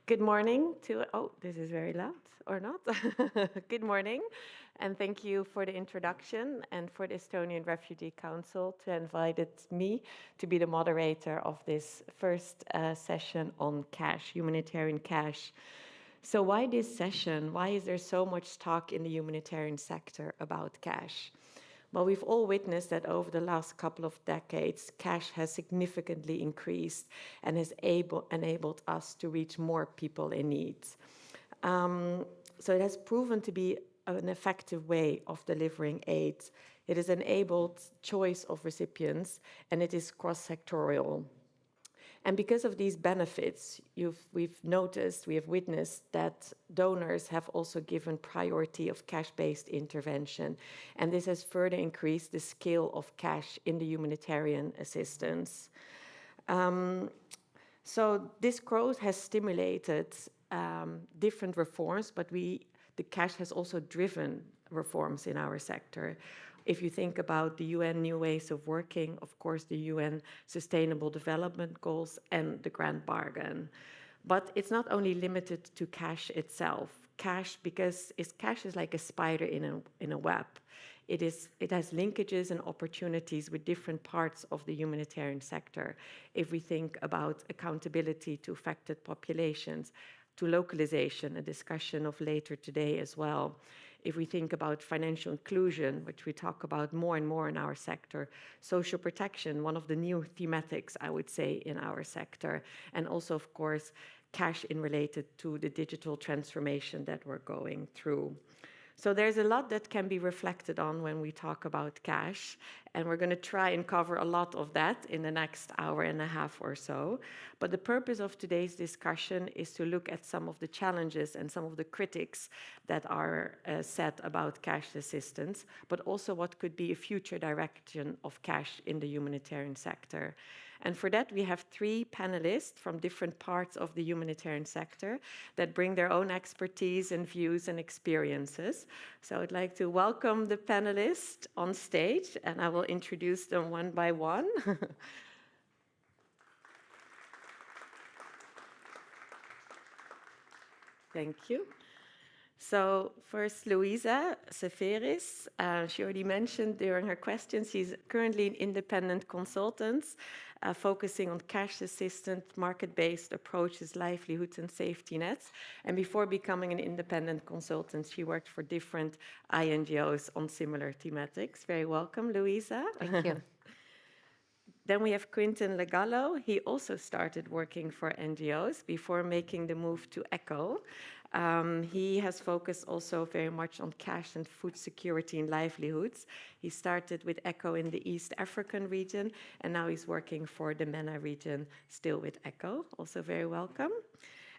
Good morning to, this is very loud, or not? Good morning, and thank you for the introduction and for the Estonian Refugee Council to invited me to be the moderator of this first session on cash, humanitarian cash. So why this session? Why is there so much talk in the humanitarian sector about cash? Well, we've all witnessed that over the last couple of decades, cash has significantly increased and has enabled us to reach more people in need. So it has proven to be an effective way of delivering aid. It has enabled choice of recipients, and it is cross-sectorial. And because of these benefits, we have witnessed that donors have also given priority of cash-based intervention. And this has further increased the scale of cash in the humanitarian assistance. So this growth has stimulated different reforms, but the cash has also driven reforms in our sector. If you think about the UN new ways of working, of course, the UN Sustainable Development Goals and the Grand Bargain. But it's not only limited to cash itself. Cash is like a spider in a web. It has linkages and opportunities with different parts of the humanitarian sector. If we think about accountability to affected populations, to localization, a discussion of later today as well. If we think about financial inclusion, which we talk about more and more in our sector, social protection, one of the new thematics, I would say, in our sector, and also, of course, cash in related to the digital transformation that we're going through. So there's a lot that can be reflected on when we talk about cash, and we're going to try and cover a lot of that in the next hour and a half or so. But the purpose of today's discussion is to look at some of the challenges and some of the critics that are said about cash assistance, but also what could be a future direction of cash in the humanitarian sector. And for that, we have three panelists from different parts of the humanitarian sector that bring their own expertise and views and experiences. So I'd like to welcome the panelists on stage, and I will introduce them one by one. Thank you. So first, Louisa Seferis. She already mentioned during her questions, she's currently an independent consultant focusing on cash assistance, market-based approaches, livelihoods, and safety nets. And before becoming an independent consultant, she worked for different INGOs on similar thematics. Very welcome, Louisa. Thank you. Then we have Quentin Gallo. He also started working for NGOs before making the move to ECHO. He has focused also very much on cash and food security and livelihoods. He started with ECHO in the East African region, and now he's working for the MENA region, still with ECHO. Also very welcome.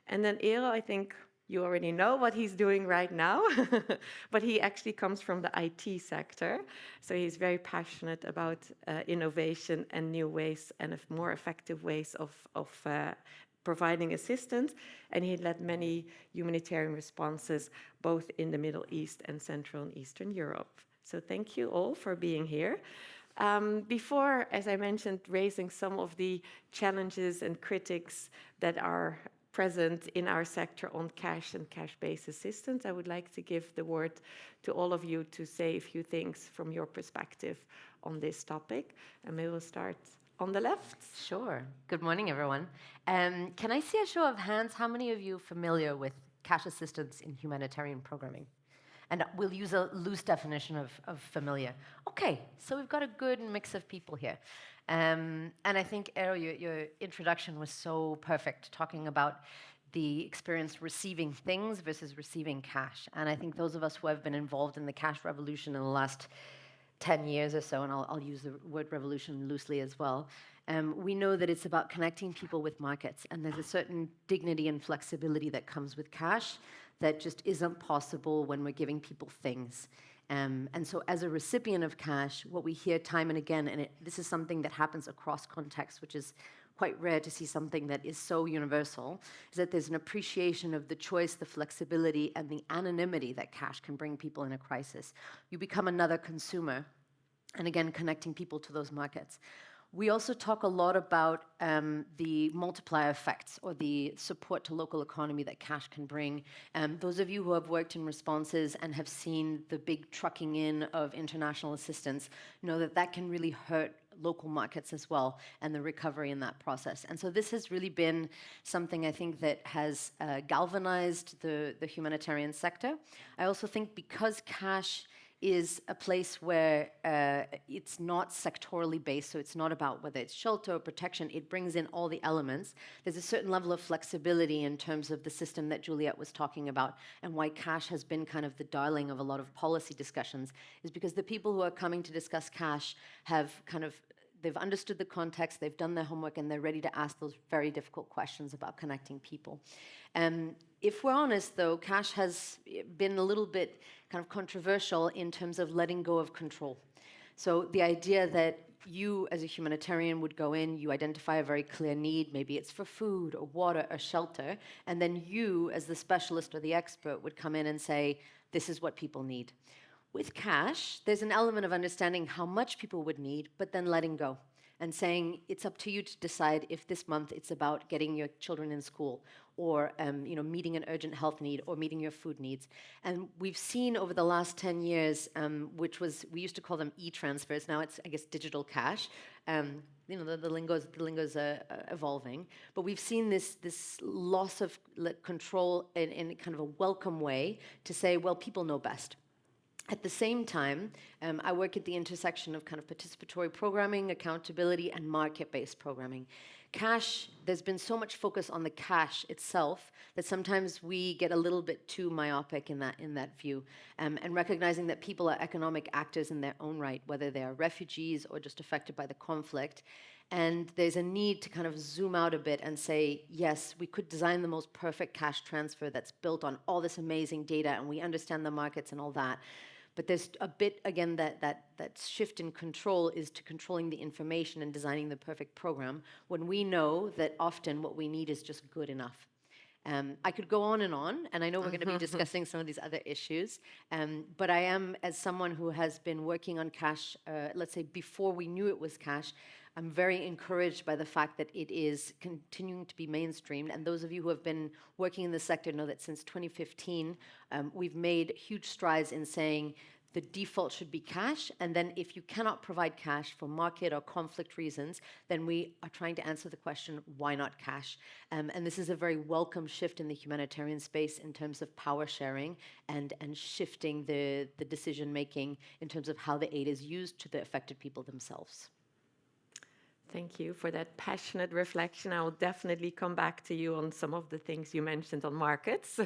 And then Eero, I think you already know what he's doing right now, but he actually comes from the IT sector. So he's very passionate about innovation and new ways and more effective ways of providing assistance, and he led many humanitarian responses both in the Middle East and Central and Eastern Europe. So thank you all for being here. Before, as I mentioned, raising some of the challenges and critics that are present in our sector on cash and cash-based assistance, I would like to give the word to all of you to say a few things from your perspective on this topic. And maybe we'll start on the left. Sure. Good morning, everyone. Can I see a show of hands? How many of you are familiar with cash assistance in humanitarian programming? And we'll use a loose definition of familiar. Okay, so we've got a good mix of people here. And I think, Eero, your introduction was so perfect, talking about the experience receiving things versus receiving cash. And I think those of us who have been involved in the cash revolution in the last 10 years or so, and I'll use the word revolution loosely as well, we know that it's about connecting people with markets, and there's a certain dignity and flexibility that comes with cash that just isn't possible when we're giving people things. And so as a recipient of cash, what we hear time and again, and this is something that happens across contexts, which is quite rare to see something that is so universal, is that there's an appreciation of the choice, the flexibility, and the anonymity that cash can bring people in a crisis. You become another consumer, and again, connecting people to those markets. We also talk a lot about the multiplier effects or the support to local economy that cash can bring. Those of you who have worked in responses and have seen the big trucking in of international assistance know that that can really hurt local markets as well and the recovery in that process. And so this has really been something I think that has galvanized the humanitarian sector. I also think because cash is a place where it's not sectorally based, so it's not about whether it's shelter or protection, it brings in all the elements. There's a certain level of flexibility in terms of the system that Juliet was talking about, and why cash has been kind of the darling of a lot of policy discussions, is because the people who are coming to discuss cash have they've understood the context, they've done their homework, and they're ready to ask those very difficult questions about connecting people. If we're honest, though, cash has been a little bit kind of controversial in terms of letting go of control. So the idea that you, as a humanitarian, would go in, you identify a very clear need, maybe it's for food or water or shelter, and then you, as the specialist or the expert, would come in and say, this is what people need. With cash, there's an element of understanding how much people would need, but then letting go and saying it's up to you to decide if this month it's about getting your children in school or meeting an urgent health need or meeting your food needs. And we've seen over the last 10 years, we used to call them e-transfers, now it's, I guess, digital cash. The lingo's evolving, but we've seen this loss of control in kind of a welcome way to say, well, people know best. At the same time, I work at the intersection of kind of participatory programming, accountability, and market-based programming. Cash, there's been so much focus on the cash itself that sometimes we get a little bit too myopic in that view, and recognizing that people are economic actors in their own right, whether they are refugees or just affected by the conflict. And there's a need to kind of zoom out a bit and say, yes, we could design the most perfect cash transfer that's built on all this amazing data, and we understand the markets and all that. But there's a bit, again, that shift in control is to controlling the information and designing the perfect program, when we know that often what we need is just good enough. I could go on, and I know we're going to be discussing some of these other issues, but I am, as someone who has been working on cash, let's say before we knew it was cash, I'm very encouraged by the fact that it is continuing to be mainstreamed. And those of you who have been working in the sector know that since 2015, we've made huge strides in saying the default should be cash. And then if you cannot provide cash for market or conflict reasons, then we are trying to answer the question, why not cash? And this is a very welcome shift in the humanitarian space in terms of power sharing and shifting the decision-making in terms of how the aid is used to the affected people themselves. Thank you for that passionate reflection. I will definitely come back to you on some of the things you mentioned on markets.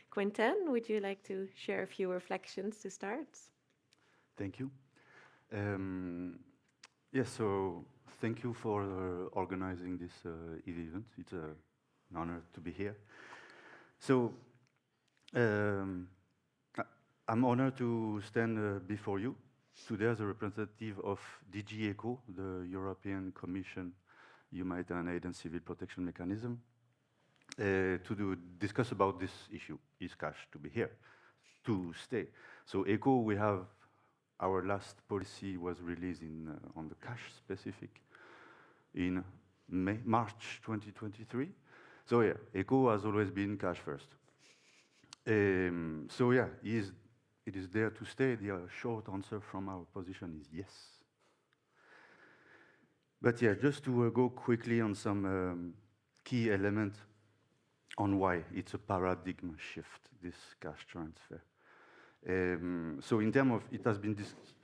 Quentin, would you like to share a few reflections to start? Thank you. Yes, so thank you for organizing this event. It's an honor to be here. So I'm honored to stand before you today as a representative of DG ECHO, the European Commission Humanitarian Aid and Civil Protection Mechanism, to discuss about this issue. Is cash to be here, to stay? So ECHO, we have our last policy was released on the cash specific in March 2023. So yeah, ECHO has always been cash first. So yeah, it is there to stay. The short answer from our position is yes. But yeah, just to go quickly on some key elements on why it's a paradigm shift, this cash transfer. So in terms of, it has been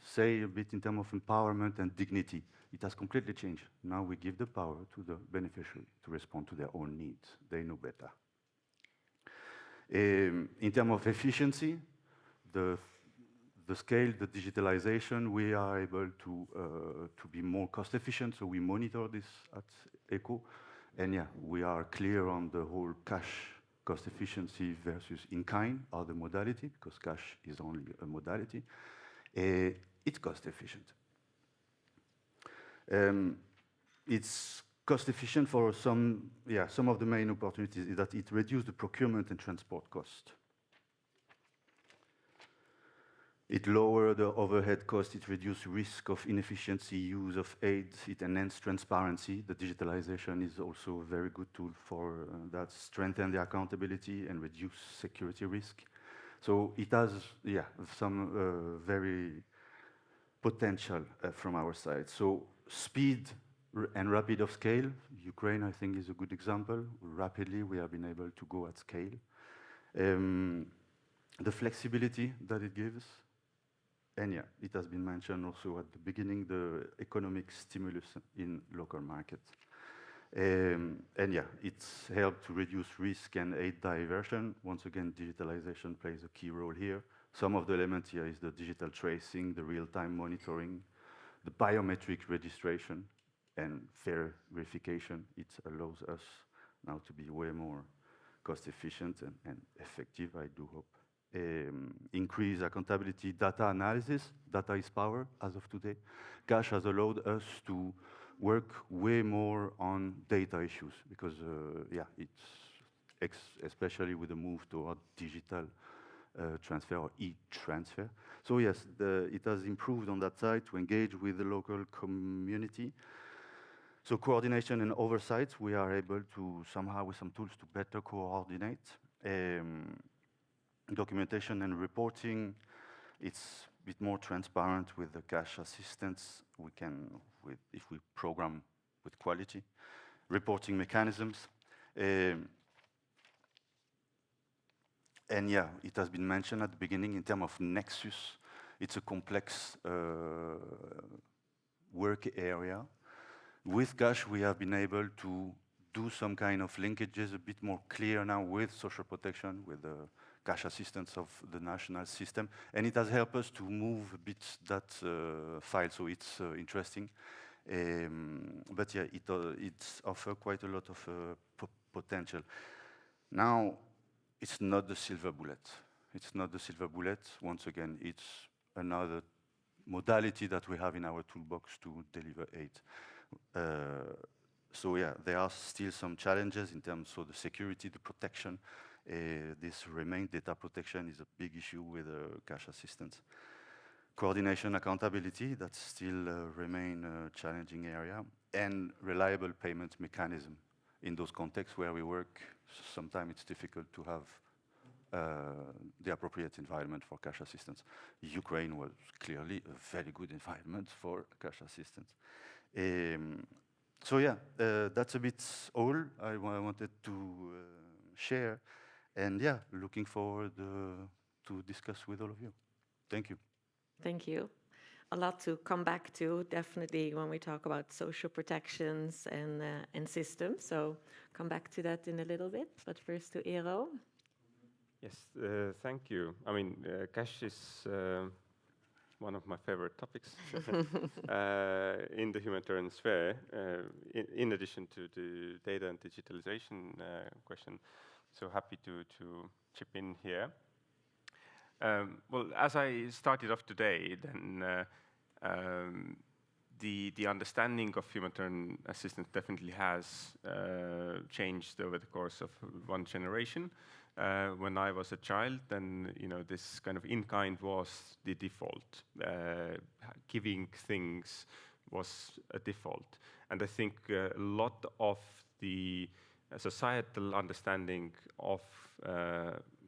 say a bit in terms of empowerment and dignity. It has completely changed. Now we give the power to the beneficiary to respond to their own needs. They know better. In terms of efficiency, the scale, the digitalization, we are able to be more cost efficient. So we monitor this at ECHO. And yeah, we are clear on the whole cash cost efficiency versus in-kind, other modality, because cash is only a modality. It's cost efficient. It's cost efficient for some of the main opportunities is that it reduces the procurement and transport cost. It lowered the overhead cost, it reduced risk of inefficiency use of aid, it enhanced transparency. The digitalization is also a very good tool for that, strengthen the accountability and reduce security risk. So it has, yeah, some very potential from our side. So speed and rapid of scale, Ukraine I think is a good example. Rapidly we have been able to go at scale. The flexibility that it gives, and yeah, it has been mentioned also at the beginning, the economic stimulus in local markets. And yeah, it's helped to reduce risk and aid diversion. Once again, digitalization plays a key role here. Some of the elements here is the digital tracing, the real-time monitoring, the biometric registration, and fair verification. It allows us now to be way more cost efficient and effective, I do hope. Increase accountability, data analysis. Data is power as of today. Cash has allowed us to work way more on data issues because, yeah, it's especially with the move toward digital transfer or e-transfer. So yes, it has improved on that side to engage with the local community. So coordination and oversight, we are able to somehow with some tools to better coordinate. Documentation and reporting, it's a bit more transparent with the cash assistance. We can, if we program with quality. Reporting mechanisms. And yeah, it has been mentioned at the beginning in terms of nexus. It's a complex work area. With cash, we have been able to do some kind of linkages a bit more clear now with social protection, with the cash assistance of the national system. And it has helped us to move a bit that file, so it's interesting. But yeah, it offers quite a lot of potential. Now, it's not the silver bullet. It's not the silver bullet. Once again, it's another modality that we have in our toolbox to deliver aid. So yeah, there are still some challenges in terms of the security, the protection. This remains, data protection is a big issue with cash assistance. Coordination, accountability, that still remain a challenging area. And reliable payment mechanism. In those contexts where we work, sometimes it's difficult to have the appropriate environment for cash assistance. Ukraine was clearly a very good environment for cash assistance. So yeah, that's a bit all I wanted to share. And yeah, looking forward to discuss with all of you. Thank you. Thank you. A lot to come back to, definitely, when we talk about social protections and systems. So come back to that in a little bit. But first to Eero. Yes, thank you. I mean, cash is one of my favorite topics in the humanitarian sphere, in addition to the data and digitalization question. So happy to chip in here. Well, as I started off today, then the understanding of humanitarian assistance definitely has changed over the course of one generation. When I was a child, then this kind of in-kind was the default. Giving things was a default, and I think a lot of the societal understanding of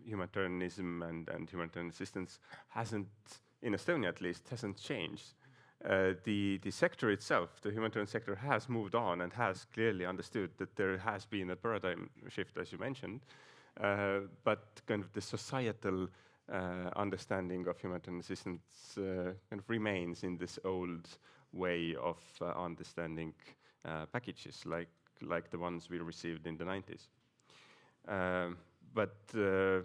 humanitarianism and humanitarian assistance hasn't, in Estonia at least, hasn't changed. The sector itself, the humanitarian sector, has moved on and has clearly understood that there has been a paradigm shift, as you mentioned, but kind of the societal understanding of humanitarian assistance kind of remains in this old way of understanding packages, like the ones we received in the 90s. But the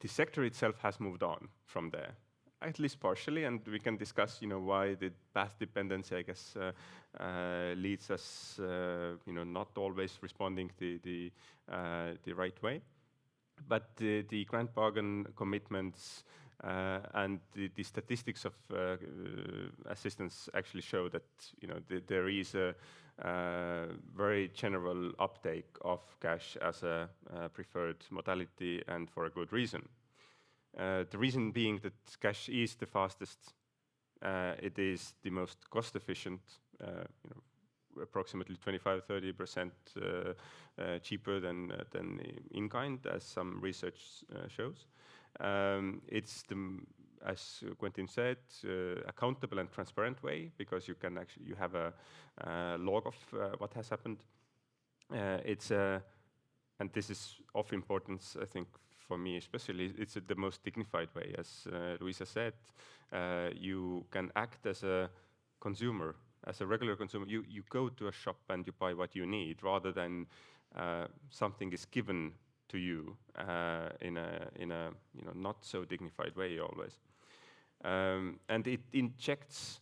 sector itself has moved on from there, at least partially, and we can discuss, why the path dependency, I guess, leads us, not always responding the right way. But the grant bargain commitments and the statistics of assistance actually show that there is a very general uptake of cash as a preferred modality, and for a good reason. The reason being that cash is the fastest, it is the most cost efficient, approximately 25–30% cheaper than in kind, as some research shows. It's as Quentin said, accountable and transparent way, because you can you have a log of what has happened. And this is of importance, I think, for me especially. It's the most dignified way, as Louisa said. You can act as a consumer, as a regular consumer. You go to a shop and you buy what you need, rather than something is given to you in a not so dignified way always. And it injects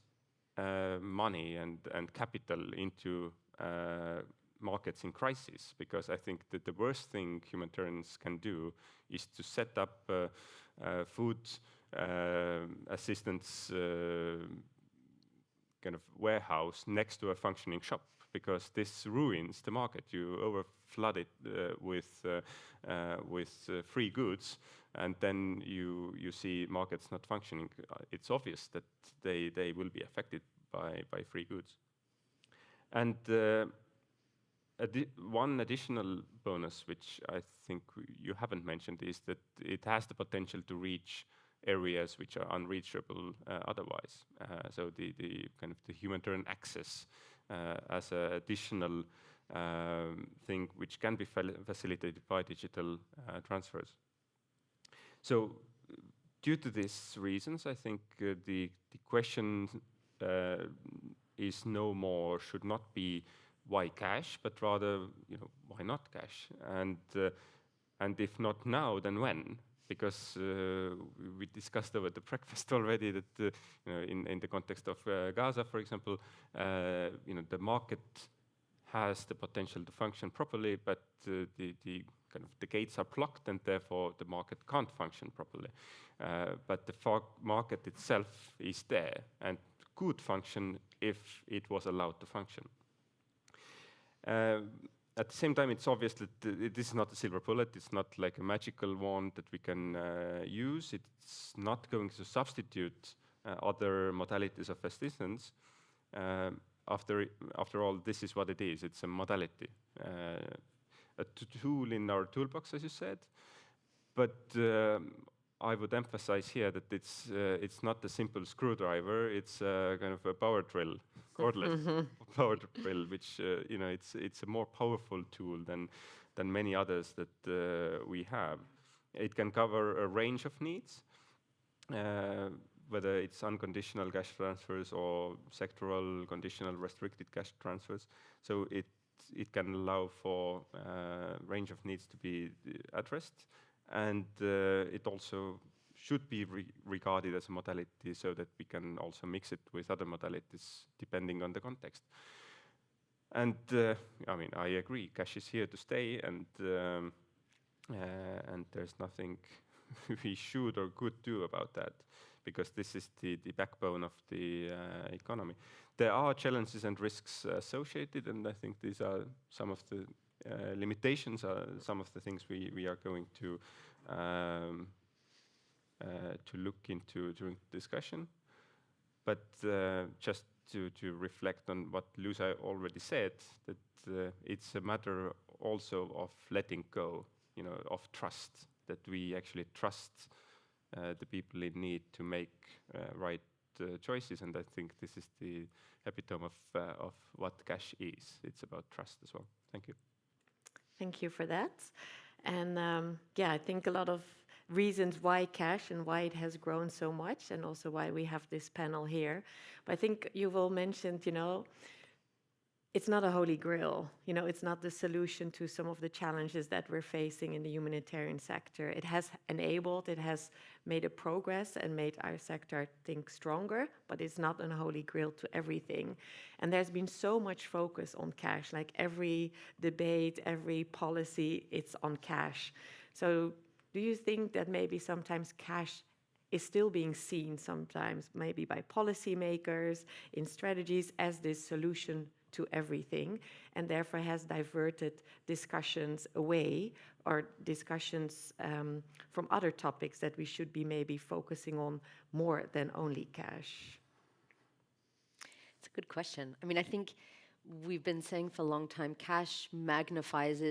money and capital into markets in crisis, because I think that the worst thing humanitarians can do is to set up food assistance kind of warehouse next to a functioning shop, because this ruins the market. You overflood it with free goods, and then you see markets not functioning. It's obvious that they will be affected by free goods. And one additional bonus, which I think you haven't mentioned, is that it has the potential to reach areas which are unreachable otherwise. So the kind of the humanitarian access as an additional thing which can be facilitated by digital transfers. So due to these reasons, I think the question is no more, should not be why cash, but rather, why not cash? And if not now, then when? Because we discussed over the breakfast already that in the context of Gaza, for example, the market has the potential to function properly, but the gates are blocked, and therefore the market can't function properly. But the market itself is there and could function if it was allowed to function. At the same time, it's obvious that this is not a silver bullet. It's not like a magical wand that we can use. It's not going to substitute other modalities of assistance. After all, this is what it is. It's a modality, a tool in our toolbox, as you said. But I would emphasize here that it's not a simple screwdriver. It's kind of a power drill, cordless power drill, which it's a more powerful tool than many others that we have. It can cover a range of needs, whether it's unconditional cash transfers or sectoral, conditional, restricted cash transfers. So it can allow for a range of needs to be addressed. And it also should be regarded as a modality, so that we can also mix it with other modalities depending on the context. And I agree, cash is here to stay, and there's nothing we should or could do about that, because this is the backbone of the economy. There are challenges and risks associated, and I think these are some of the limitations, are some of the things we are going to look into during the discussion. But just to reflect on what Louisa already said, that it's a matter also of letting go, of trust, that we actually trust the people in need to make right choices. And I think this is the epitome of what cash is. It's about trust as well. Thank you. Thank you for that. And I think a lot of reasons why cash and why it has grown so much, and also why we have this panel here. But I think you've all mentioned, it's not a holy grail. It's not the solution to some of the challenges that we're facing in the humanitarian sector. It has enabled, it has made a progress and made our sector, I think, stronger, but it's not a holy grail to everything. And there's been so much focus on cash, like every debate, every policy, it's on cash. So do you think that maybe sometimes cash is still being seen sometimes, maybe by policymakers in strategies, as this solution to everything, and therefore has diverted discussions away, or discussions from other topics that we should be maybe focusing on more than only cash? It's a good question. I mean, I think we've been saying for a long time, cash magnifies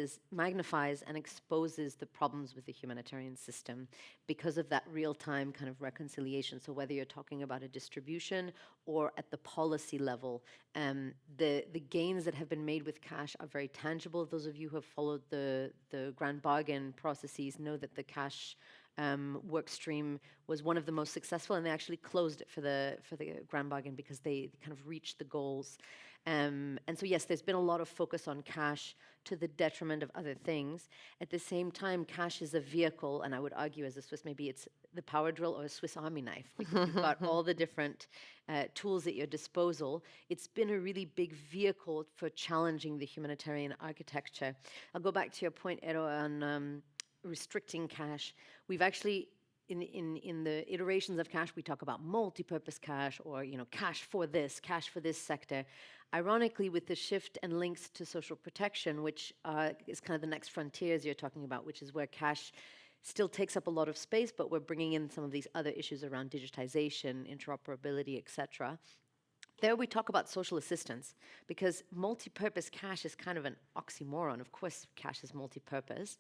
and exposes the problems with the humanitarian system because of that real-time kind of reconciliation. So whether you're talking about a distribution or at the policy level, the gains that have been made with cash are very tangible. Those of you who have followed the grand bargain processes know that the cash work stream was one of the most successful, and they actually closed it for the grand bargain because they kind of reached the goals. And so yes, there's been a lot of focus on cash to the detriment of other things. At the same time, cash is a vehicle, and I would argue as a Swiss, maybe it's the power drill or a Swiss Army knife, because you've got all the different tools at your disposal. It's been a really big vehicle for challenging the humanitarian architecture. I'll go back to your point, Eero, on restricting cash. We've actually, in the iterations of cash, we talk about multi-purpose cash, or cash for this sector. Ironically, with the shift and links to social protection, which is kind of the next frontiers you're talking about, which is where cash still takes up a lot of space, but we're bringing in some of these other issues around digitization, interoperability, etc. There we talk about social assistance, because multi-purpose cash is kind of an oxymoron. Of course, cash is multi-purpose.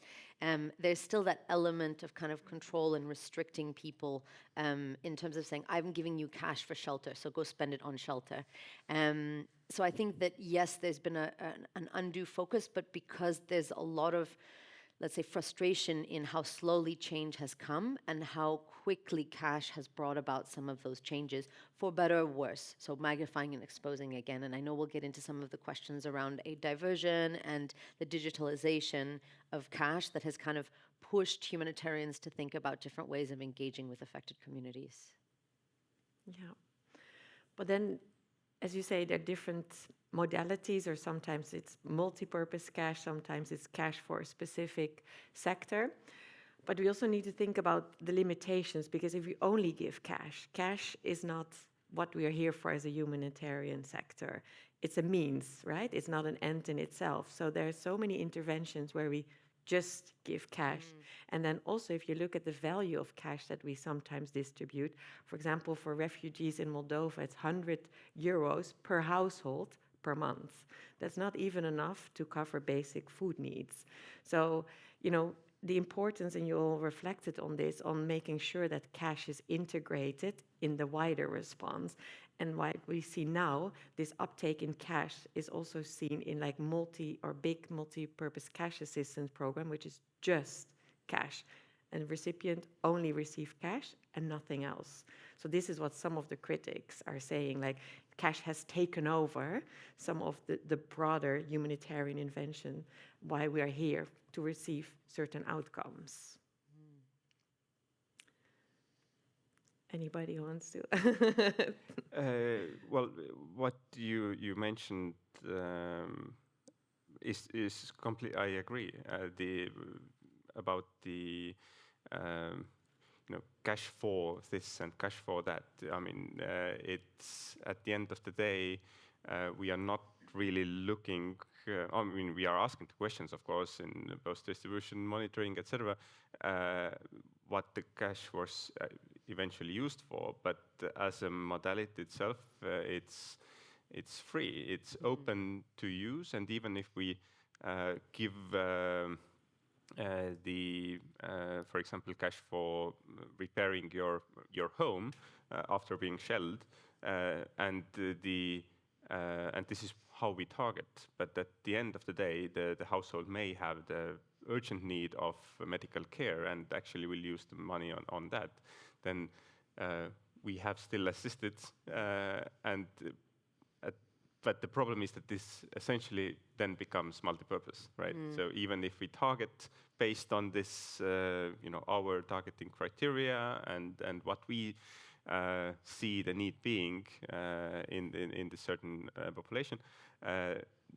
There's still that element of kind of control and restricting people in terms of saying, I'm giving you cash for shelter, so go spend it on shelter. So I think that, yes, there's been an undue focus, but because there's a lot of, let's say, frustration in how slowly change has come and how quickly cash has brought about some of those changes, for better or worse. So magnifying and exposing again. And I know we'll get into some of the questions around aid diversion and the digitalization of cash that has kind of pushed humanitarians to think about different ways of engaging with affected communities. Yeah. But then, as you say, there are different modalities, or sometimes it's multi-purpose cash, sometimes it's cash for a specific sector. But we also need to think about the limitations, because if you only give cash, cash is not what we are here for as a humanitarian sector. It's a means, right? It's not an end in itself. So there are so many interventions where we just give cash. And then also, if you look at the value of cash that we sometimes distribute, for example, for refugees in Moldova, it's 100 euros per household per month. That's not even enough to cover basic food needs. So, the importance, and you all reflected on this, on making sure that cash is integrated in the wider response. And what we see now, this uptake in cash is also seen in like big multi-purpose cash assistance program, which is just cash. And recipient only receive cash and nothing else. So this is what some of the critics are saying, like cash has taken over some of the broader humanitarian invention, why we are here to receive certain outcomes. Anybody who wants to? Well, what you mentioned is complete. I agree. About the cash for this and cash for that. I mean, it's at the end of the day, we are not really looking. I mean, we are asking the questions, of course, in both distribution, monitoring, etc. What the cash was eventually used for, but as a modality itself, it's free. It's open to use, and even if we give for example, cash for repairing your home after being shelled, and this is how we target. But at the end of the day, the household may have the urgent need of medical care, and actually will use the money on that. Then we have still assisted, but the problem is that this essentially then becomes multi-purpose, right? So even if we target based on this, our targeting criteria and what we see the need being in the certain population,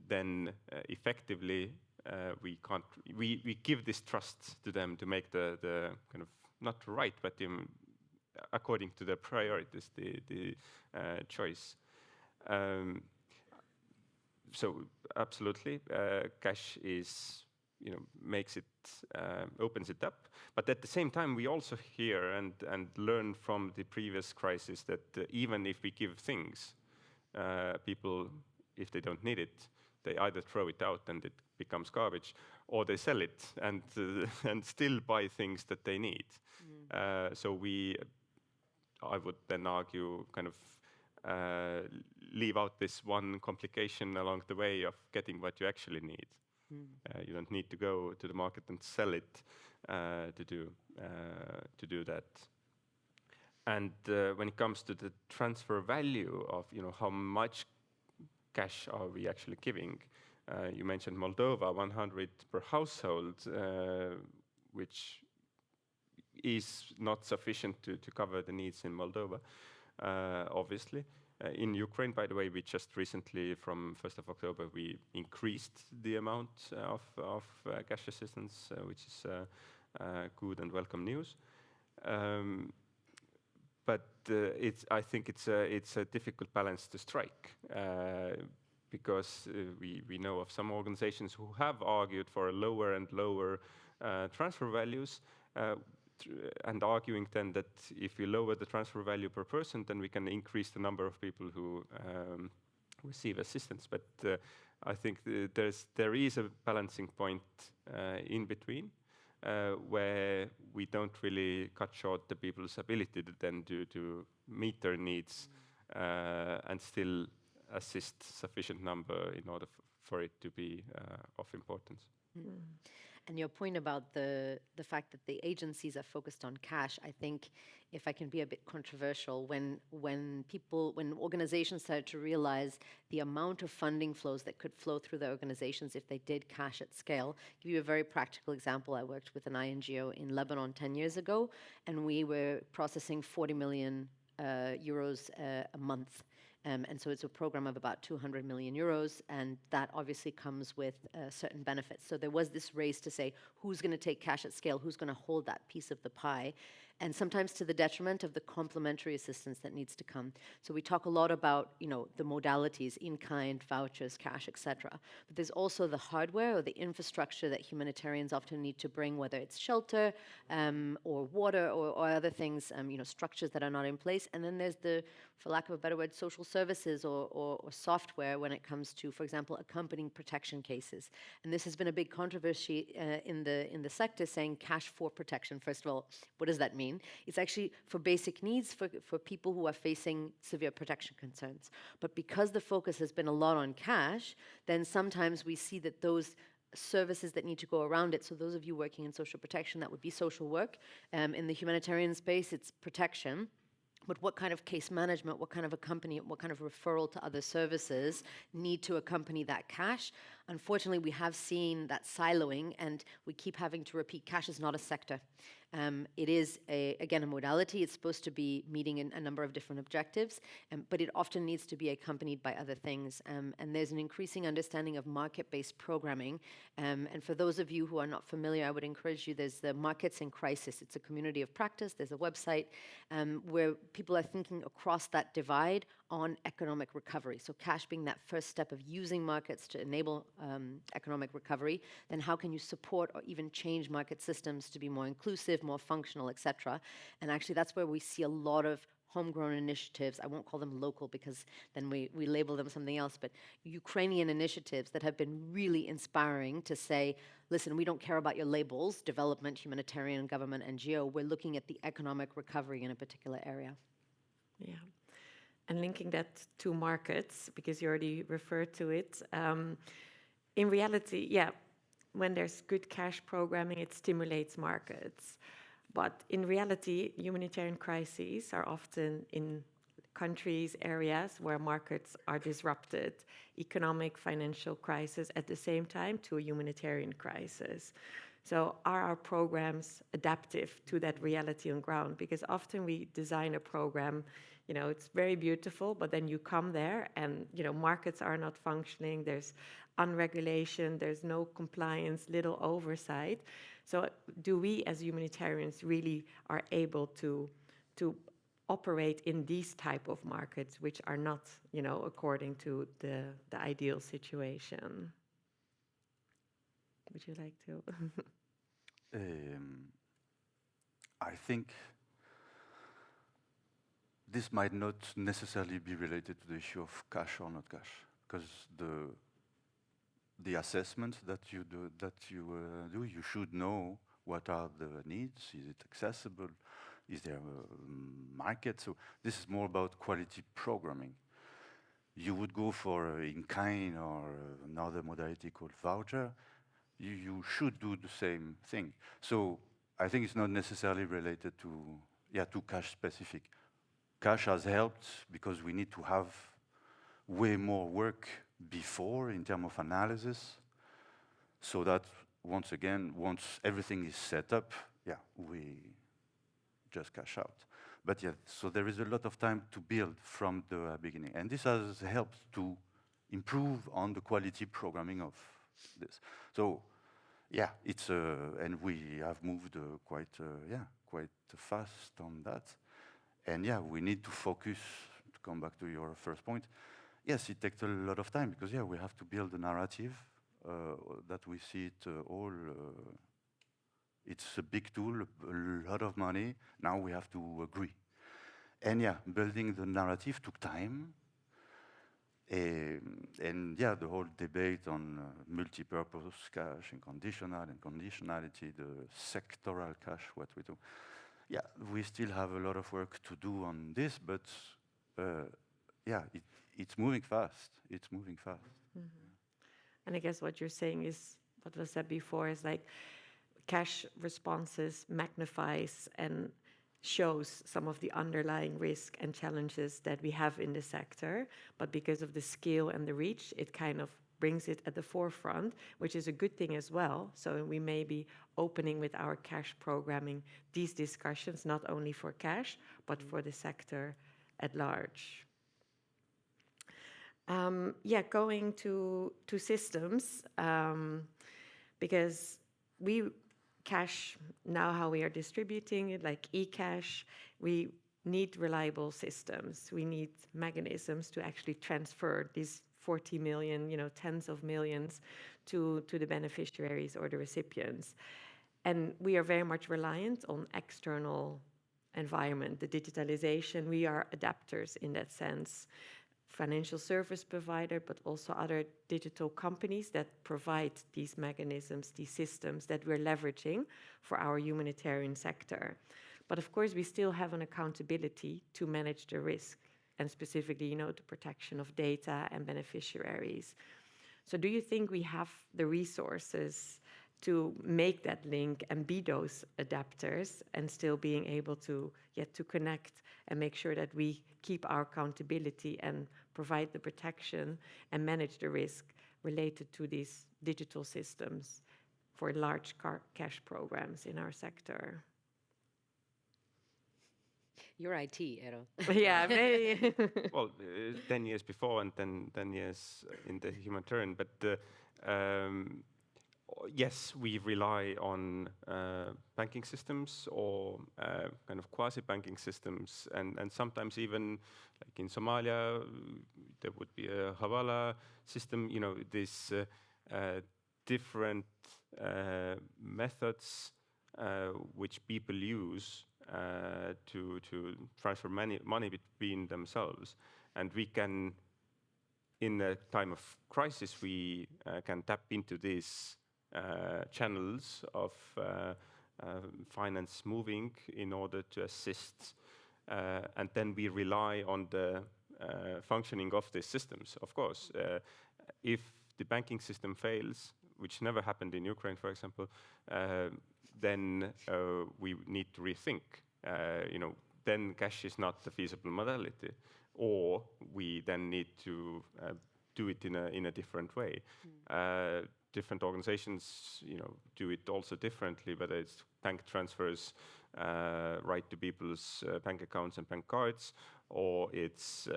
then effectively we can't. We give this trust to them to make the kind of not right, but according to their priorities, the choice. so absolutely, cash is, makes it, opens it up. But at the same time, we also hear and learn from the previous crisis that even if we give things, people, if they don't need it, they either throw it out and it becomes garbage, or they sell it and and still buy things that they need. So I would then argue, kind of leave out this one complication along the way of getting what you actually need. You don't need to go to the market and sell it to do that. And when it comes to the transfer value of how much cash are we actually giving, you mentioned Moldova, 100 per household, which is not sufficient to cover the needs in Moldova, obviously. In Ukraine, by the way, we just recently, from 1st of October, we increased the amount of cash assistance, which is good and welcome news. But I think it's a difficult balance to strike, because we know of some organizations who have argued for lower and lower transfer values, and arguing then that if we lower the transfer value per person, then we can increase the number of people who receive assistance. But I think there is a balancing point in between, where we don't really cut short the people's ability to then to meet their needs and still assist sufficient number in order for it to be of importance. And your point about the fact that the agencies are focused on cash, I think, if I can be a bit controversial, when organizations started to realize the amount of funding flows that could flow through the organizations if they did cash at scale. I'll give you a very practical example. I worked with an INGO in Lebanon 10 years ago, and we were processing 40 million euros a month. And so it's a program of about 200 million euros, and that obviously comes with certain benefits. So there was this race to say, who's going to take cash at scale, who's going to hold that piece of the pie, and sometimes to the detriment of the complementary assistance that needs to come. So we talk a lot about, the modalities, in-kind, vouchers, cash, etc. But there's also the hardware or the infrastructure that humanitarians often need to bring, whether it's shelter or water or other things, structures that are not in place. And then there's the, for lack of a better word, social services or software when it comes to, for example, accompanying protection cases. And this has been a big controversy in the sector, saying cash for protection. First of all, what does that mean? It's actually for basic needs for people who are facing severe protection concerns. But because the focus has been a lot on cash, then sometimes we see that those services that need to go around it. So those of you working in social protection, that would be social work. In the humanitarian space, it's protection. But what kind of case management, what kind of accompaniment, what kind of referral to other services need to accompany that cash? Unfortunately, we have seen that siloing, and we keep having to repeat, cash is not a sector. It is, again, a modality. It's supposed to be meeting a number of different objectives, but it often needs to be accompanied by other things. And there's an increasing understanding of market-based programming. And for those of you who are not familiar, I would encourage you, there's the Markets in Crisis. It's a community of practice. There's a website where people are thinking across that divide on economic recovery. So cash being that first step of using markets to enable economic recovery, then how can you support or even change market systems to be more inclusive, more functional, etc. And actually that's where we see a lot of homegrown initiatives. I won't call them local because then we label them something else, but Ukrainian initiatives that have been really inspiring to say, listen, we don't care about your labels, development, humanitarian, government, NGO. We're looking at the economic recovery in a particular area. Yeah. And linking that to markets, because you already referred to it, in reality, when there's good cash programming, it stimulates markets. But in reality, humanitarian crises are often in countries, areas where markets are disrupted, economic, financial crisis at the same time to a humanitarian crisis. So are our programs adaptive to that reality on ground? Because often we design a program, it's very beautiful, but then you come there and, markets are not functioning, there's unregulation, there's no compliance, little oversight. So do we as humanitarians really are able to operate in these type of markets, which are not, according to the ideal situation. Would you like to? I think this might not necessarily be related to the issue of cash or not cash, because the assessment that you do, you should know what are the needs. Is it accessible? Is there a market? So this is more about quality programming. You would go for in-kind or another modality called voucher. You should do the same thing. So I think it's not necessarily related to cash specific. Cash has helped because we need to have way more work before in terms of analysis, so that once everything is set up, we just cash out. But so there is a lot of time to build from the beginning, and this has helped to improve on the quality programming of this. So it's and we have moved quite fast on that. And we need to focus, to come back to your first point. Yes, it takes a lot of time because we have to build a narrative that we see it all. It's a big tool, a lot of money. Now we have to agree. And building the narrative took time. And the whole debate on multi-purpose cash and conditionality, the sectoral cash, what we do. We still have a lot of work to do on this, but it's moving fast. It's moving fast. Mm-hmm. And I guess what you're saying is, what was said before, is like cash responses magnifies and shows some of the underlying risk and challenges that we have in the sector, but because of the scale and the reach, it kind of brings it at the forefront, which is a good thing as well. So we may be opening with our cash programming these discussions, not only for cash, but for the sector at large. Going to systems, because cash, now how we are distributing it, like e-cash, we need reliable systems. We need mechanisms to actually transfer these 40 million, tens of millions to the beneficiaries or the recipients. And we are very much reliant on external environment, the digitalization. We are adapters in that sense. Financial service provider, but also other digital companies that provide these mechanisms, these systems that we're leveraging for our humanitarian sector. But of course, we still have an accountability to manage the risk, and specifically, the protection of data and beneficiaries. So do you think we have the resources to make that link and be those adapters and still being able to connect and make sure that we keep our accountability and provide the protection and manage the risk related to these digital systems for large cash programs in our sector? You're IT, Eero. Yeah, maybe. Well, 10 years before and then 10 years in the humanitarian, but yes, we rely on banking systems or kind of quasi-banking systems, and sometimes even, like in Somalia, there would be a Hawala system. These different methods which people use to transfer money between themselves, and we can, in a time of crisis, we can tap into these channels of finance moving in order to assist, and then we rely on the functioning of these systems. Of course, if the banking system fails, which never happened in Ukraine, for example, then we need to rethink. Then cash is not the feasible modality, or we then need to do it in a different way. Different organizations, do it also differently, whether it's bank transfers right to people's bank accounts and bank cards, or it's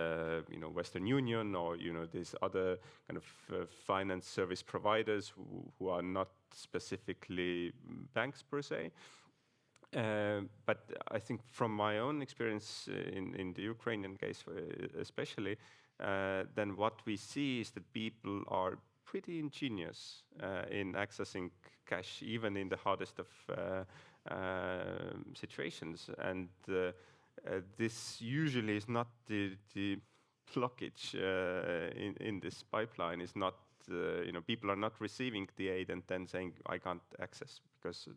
Western Union, or these other kind of finance service providers who are not specifically banks per se. But I think from my own experience in the Ukrainian case especially, then what we see is that people are pretty ingenious in accessing cash, even in the hardest of situations. And this usually is not the blockage in this pipeline. Is not people are not receiving the aid and then saying I can't access, because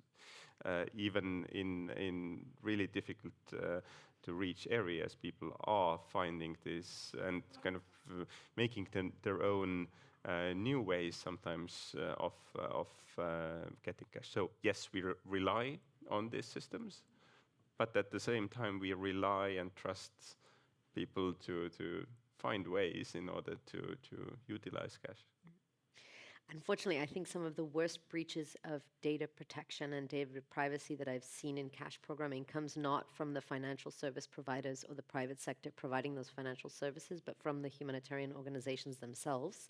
even in really difficult to reach areas, people are finding this and kind of making their own new ways sometimes of getting cash. So yes, we rely on these systems, but at the same time we rely and trust people to find ways in order to utilize cash. Unfortunately, I think some of the worst breaches of data protection and data privacy that I've seen in cash programming comes not from the financial service providers or the private sector providing those financial services, but from the humanitarian organizations themselves.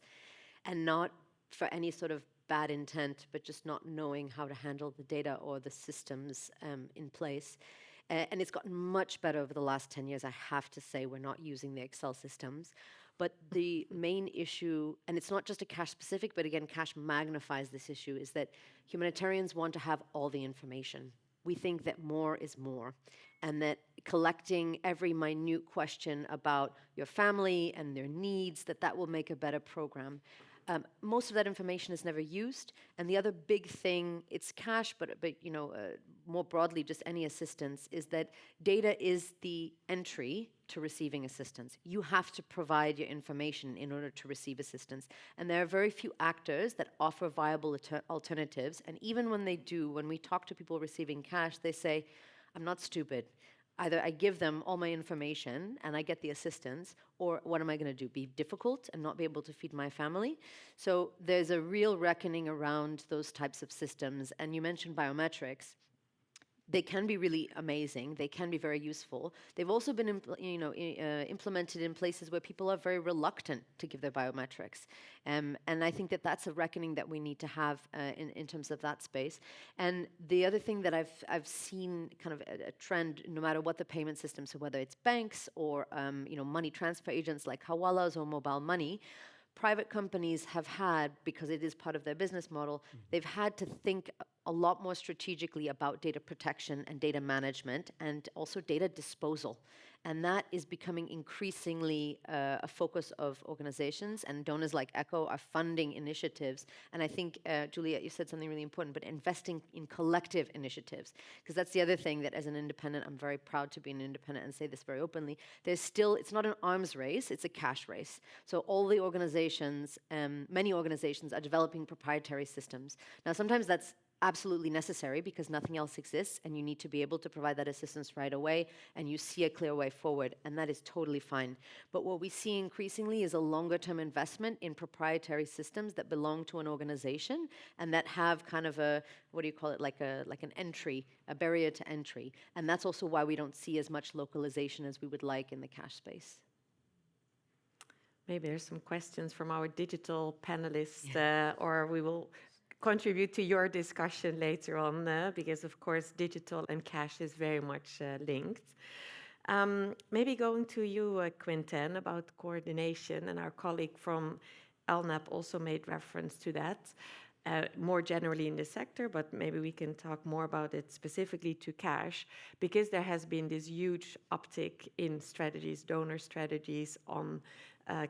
And not for any sort of bad intent, but just not knowing how to handle the data or the systems in place. And it's gotten much better over the last 10 years, I have to say. We're not using the Excel systems. But the main issue, and it's not just a cash specific, but again, cash magnifies this issue, is that humanitarians want to have all the information. We think that more is more, and that collecting every minute question about your family and their needs, that will make a better program. Most of that information is never used, and the other big thing, it's cash, but more broadly, just any assistance, is that data is the entry to receiving assistance. You have to provide your information in order to receive assistance, and there are very few actors that offer viable alternatives, and even when they do, when we talk to people receiving cash, they say, I'm not stupid. Either I give them all my information and I get the assistance, or what am I going to do? Be difficult and not be able to feed my family? So there's a real reckoning around those types of systems. And you mentioned biometrics. They can be really amazing. They can be very useful. They've also been implemented in places where people are very reluctant to give their biometrics. And I think that that's a reckoning that we need to have in terms of that space. And the other thing that I've seen kind of a trend, no matter what the payment system, so whether it's banks or money transfer agents like Hawalas or mobile money, private companies have had, because it is part of their business model, they've had to think a lot more strategically about data protection and data management and also data disposal. And that is becoming increasingly a focus of organizations, and donors like ECHO are funding initiatives. And I think, Juliet, you said something really important, but investing in collective initiatives. Because that's the other thing that as an independent, I'm very proud to be an independent and say this very openly, there's still, it's not an arms race, it's a cash race. So all the organizations, many organizations are developing proprietary systems. Now, sometimes that's absolutely necessary because nothing else exists and you need to be able to provide that assistance right away and you see a clear way forward, and that is totally fine. But what we see increasingly is a longer term investment in proprietary systems that belong to an organization and that have kind of a, what do you call it, like an entry, a barrier to entry. And that's also why we don't see as much localization as we would like in the cash space. Maybe there's some questions from our digital panelists, or we will contribute to your discussion later on, because of course digital and cash is very much linked. Maybe going to you, Quentin, about coordination, and our colleague from LNAP also made reference to that, more generally in the sector, but maybe we can talk more about it specifically to cash, because there has been this huge uptick in strategies, donor strategies on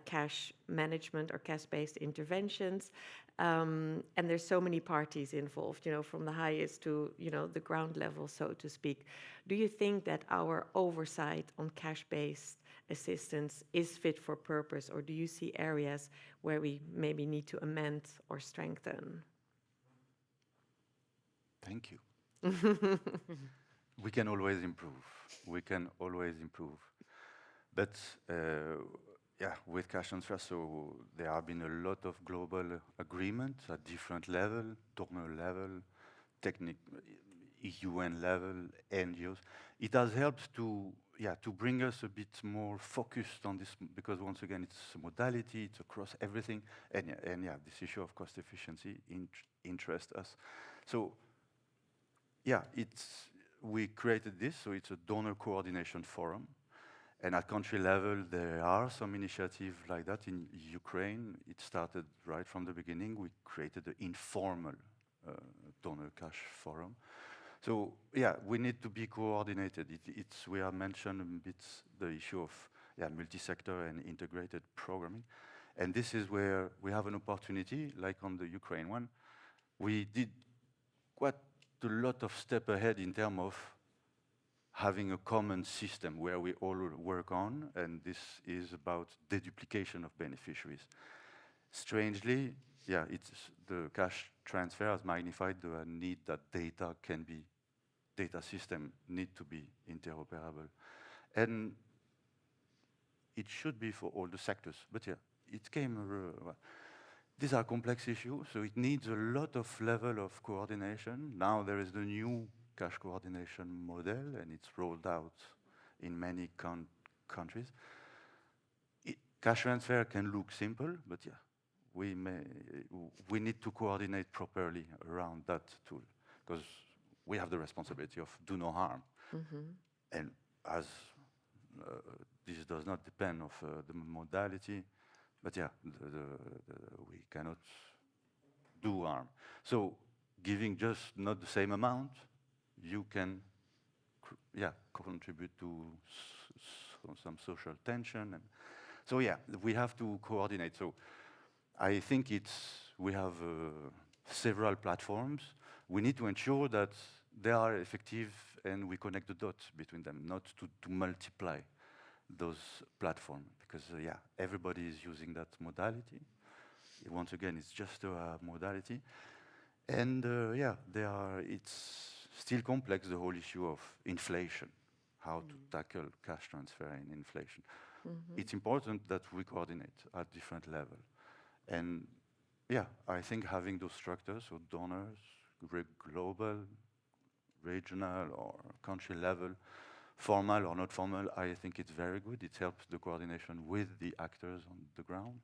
cash management or cash-based interventions. And there's so many parties involved, from the highest to, the ground level, so to speak. Do you think that our oversight on cash-based assistance is fit for purpose, or do you see areas where we maybe need to amend or strengthen? Thank you. We can always improve. We can always improve. But with cash transfer, so there have been a lot of global agreements at different level, donor level, UN level, NGOs. It has helped to bring us a bit more focused on this, because once again, it's a modality, it's across everything, and this issue of cost efficiency interests us. So we created this, so it's a donor coordination forum. And at country level, there are some initiatives like that. In Ukraine, it started right from the beginning. We created an informal donor cash forum. So yeah, we need to be coordinated. We have mentioned a bit the issue of multi-sector and integrated programming. And this is where we have an opportunity, like on the Ukraine one. We did quite a lot of step ahead in terms of having a common system where we all work on, and this is about deduplication of beneficiaries. Strangely, it's the cash transfer has magnified the need that data system need to be interoperable. And it should be for all the sectors, but it came, these are complex issues, so it needs a lot of level of coordination. Now there is the new cash coordination model, and it's rolled out in many countries. Cash transfer can look simple, but we need to coordinate properly around that tool, because we have the responsibility of do no harm. And as this does not depend on the modality, but we cannot do harm. So giving just not the same amount, you can contribute to some social tension. And so we have to coordinate. So I think we have several platforms. We need to ensure that they are effective and we connect the dots between them, not to multiply those platforms, because everybody is using that modality. Once again, it's just a modality. And it's still complex, the whole issue of inflation, how to tackle cash transfer in inflation. It's important that we coordinate at different levels. And I think having those structures, so donors, global, regional, or country level, formal or not formal, I think it's very good. It helps the coordination with the actors on the ground.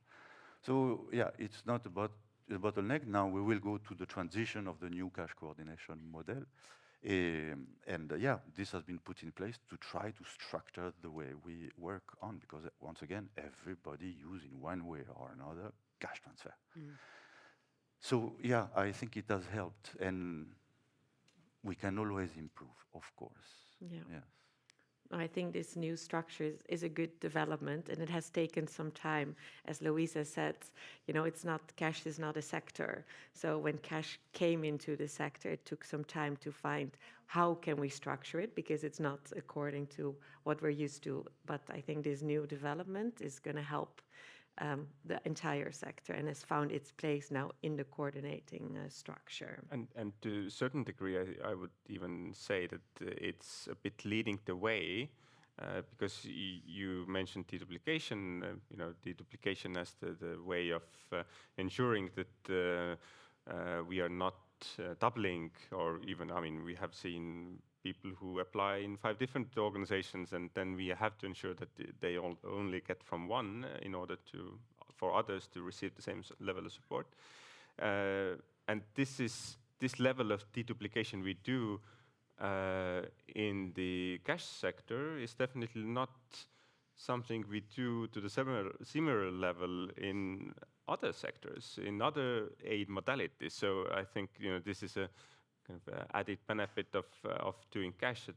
So it's not about the bottleneck. Now we will go to the transition of the new cash coordination model. This has been put in place to try to structure the way we work on, because once again, everybody using one way or another cash transfer. So I think it has helped, and we can always improve, of course. Yes. I think this new structure is a good development, and it has taken some time. As Louisa said, cash is not a sector. So when cash came into the sector, it took some time to find how can we structure it, because it's not according to what we're used to. But I think this new development is going to help the entire sector, and has found its place now in the coordinating structure. And to a certain degree, I would even say that it's a bit leading the way, because you mentioned deduplication, deduplication as the way of ensuring that we are not doubling, or even, we have seen people who apply in 5 different organizations, and then we have to ensure that they only get from one in order for others to receive the same level of support. And this level of deduplication we do in the cash sector is definitely not something we do to the similar level in other sectors, in other aid modalities. So I think this is a kind of added benefit of doing cash,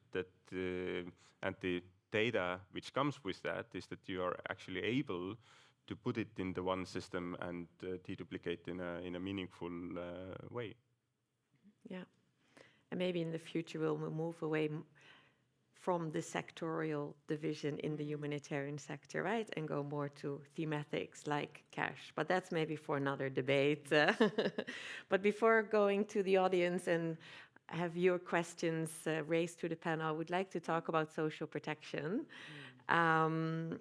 and the data which comes with that is that you are actually able to put it in the one system and deduplicate in a meaningful way. Yeah, and maybe in the future we'll move away from the sectorial division in the humanitarian sector, right, and go more to thematics like cash. But that's maybe for another debate. But before going to the audience and have your questions raised to the panel, I would like to talk about social protection. And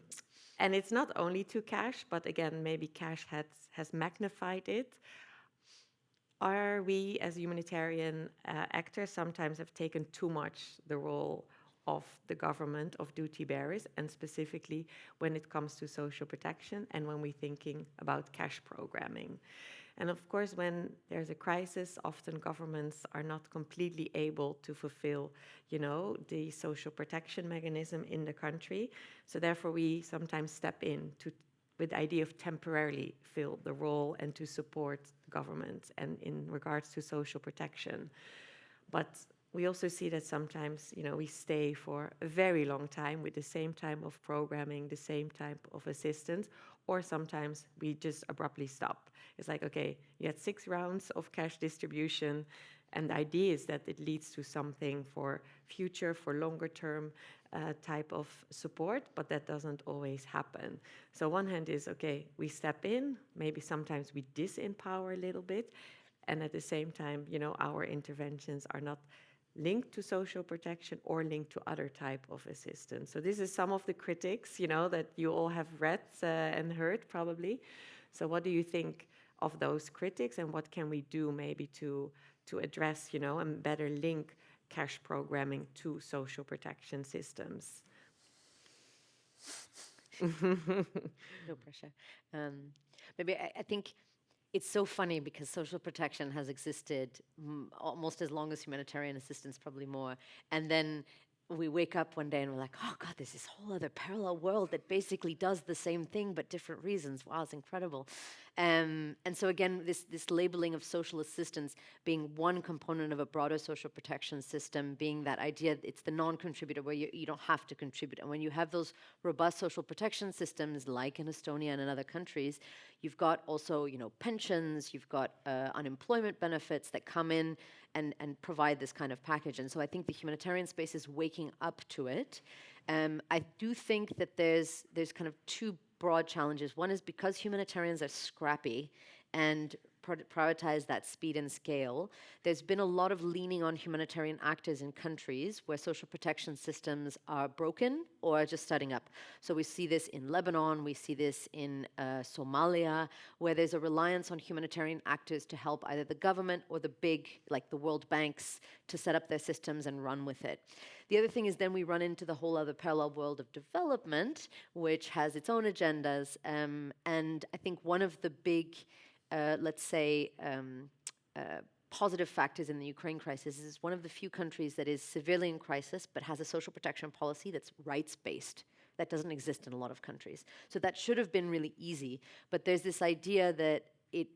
it's not only to cash, but again, maybe cash has magnified it. Are we, as humanitarian actors, sometimes have taken too much the role of the government, of duty bearers, and specifically when it comes to social protection and when we're thinking about cash programming? And of course, when there's a crisis, often governments are not completely able to fulfill, the social protection mechanism in the country. So therefore, we sometimes step in with the idea of temporarily fill the role and to support government and in regards to social protection. But we also see that sometimes, we stay for a very long time with the same type of programming, the same type of assistance, or sometimes we just abruptly stop. It's like, okay, you had 6 rounds of cash distribution, and the idea is that it leads to something for future, for longer term type of support, but that doesn't always happen. So one hand is, okay, we step in, maybe sometimes we disempower a little bit, and at the same time, our interventions are not linked to social protection or linked to other type of assistance. So this is some of the critics, that you all have read and heard probably. So what do you think of those critics, and what can we do maybe to address, and better link cash programming to social protection systems? No pressure. Maybe I think it's so funny because social protection has existed almost as long as humanitarian assistance, probably more. And then we wake up one day and we're like, oh God, there's this whole other parallel world that basically does the same thing but different reasons. Wow, it's incredible. And so again, this labeling of social assistance being one component of a broader social protection system, being that idea it's the non-contributor where you don't have to contribute. And when you have those robust social protection systems like in Estonia and in other countries, you've got also, pensions, you've got unemployment benefits that come in and provide this kind of package. And so I think the humanitarian space is waking up to it. I do think that there's kind of 2 broad challenges. One is because humanitarians are scrappy and prioritize that speed and scale, there's been a lot of leaning on humanitarian actors in countries where social protection systems are broken or are just starting up. So we see this in Lebanon, we see this in Somalia, where there's a reliance on humanitarian actors to help either the government or the big, like the World Banks, to set up their systems and run with it. The other thing is then we run into the whole other parallel world of development, which has its own agendas. And I think one of the big positive factors in the Ukraine crisis is one of the few countries that is severely in crisis but has a social protection policy that's rights-based. That doesn't exist in a lot of countries. So that should have been really easy, but there's this idea that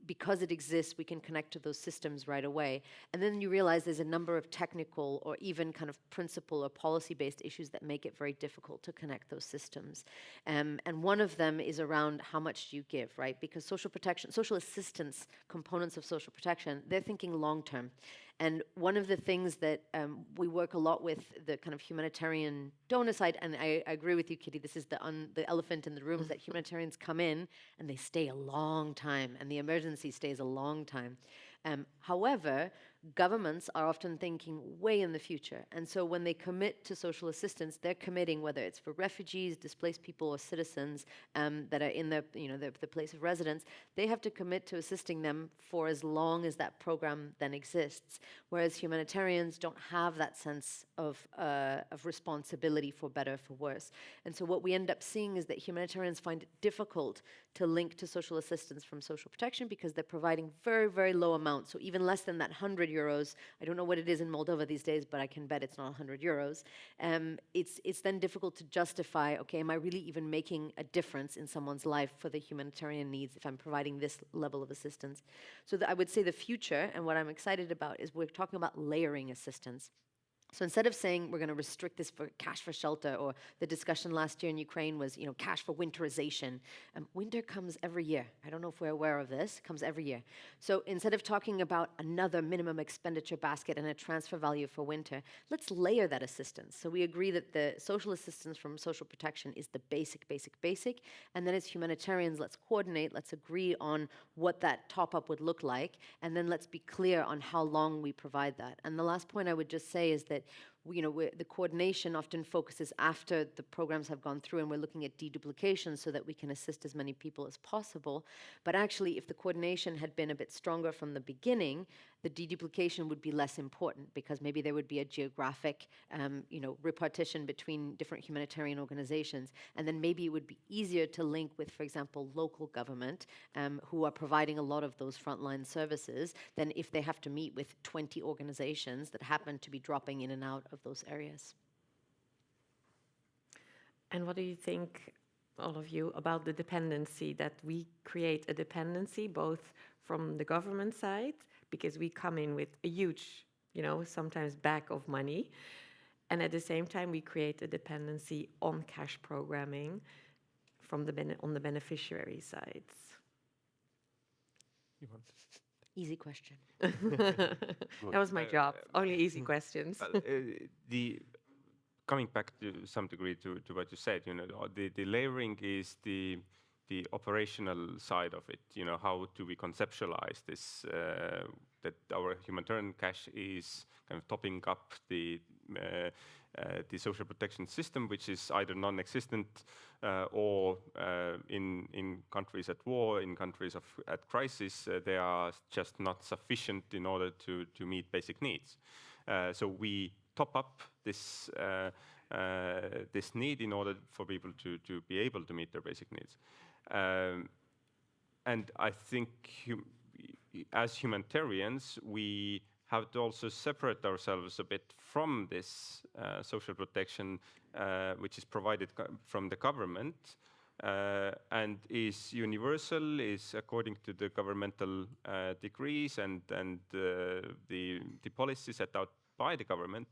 because it exists, we can connect to those systems right away. And then you realize there's a number of technical or even kind of principle or policy-based issues that make it very difficult to connect those systems. And one of them is around how much do you give, right? Because social protection, social assistance components of social protection, they're thinking long-term. And one of the things that we work a lot with the kind of humanitarian donor side, and I agree with you, Kitty, this is the elephant in the room, is that humanitarians come in and they stay a long time, and the emergency stays a long time. However, governments are often thinking way in the future. And so when they commit to social assistance, they're committing, whether it's for refugees, displaced people, or citizens that are in the place of residence, they have to commit to assisting them for as long as that program then exists. Whereas humanitarians don't have that sense of responsibility, for better or for worse. And so what we end up seeing is that humanitarians find it difficult to link to social assistance from social protection because they're providing very, very low amounts. So even less than that 100 euros, I don't know what it is in Moldova these days, but I can bet it's not 100 euros. It's then difficult to justify, okay, am I really even making a difference in someone's life for the humanitarian needs if I'm providing this level of assistance? So I would say the future, and what I'm excited about, is we're talking about layering assistance. So instead of saying we're going to restrict this for cash for shelter, or the discussion last year in Ukraine was, cash for winterization. Winter comes every year. I don't know if we're aware of this. It comes every year. So instead of talking about another minimum expenditure basket and a transfer value for winter, let's layer that assistance. So we agree that the social assistance from social protection is the basic. And then as humanitarians, let's coordinate, let's agree on what that top-up would look like, and then let's be clear on how long we provide that. And the last point I would just say is that that the coordination often focuses after the programs have gone through, and we're looking at deduplication so that we can assist as many people as possible. But actually, if the coordination had been a bit stronger from the beginning, the deduplication would be less important, because maybe there would be a geographic repartition between different humanitarian organizations, and then maybe it would be easier to link with, for example, local government, who are providing a lot of those frontline services, than if they have to meet with 20 organizations that happen to be dropping in and out of those areas. And what do you think, all of you, about the dependency, that we create a dependency both from the government side, because we come in with a huge, sometimes bag of money, and at the same time we create a dependency on cash programming from on the beneficiary sides? Easy question. That was my job. Only easy questions. Coming back to some degree to what you said, the layering is the operational side of it. How do we conceptualize this? That our humanitarian cash is kind of topping up the social protection system, which is either non-existent or in countries at war, in countries at crisis, they are just not sufficient in order to meet basic needs. So we top up this this need in order for people to be able to meet their basic needs. And I think as humanitarians, we have to also separate ourselves a bit from this social protection, which is provided from the government, and is universal, is according to the governmental decrees and the policies set out by the government,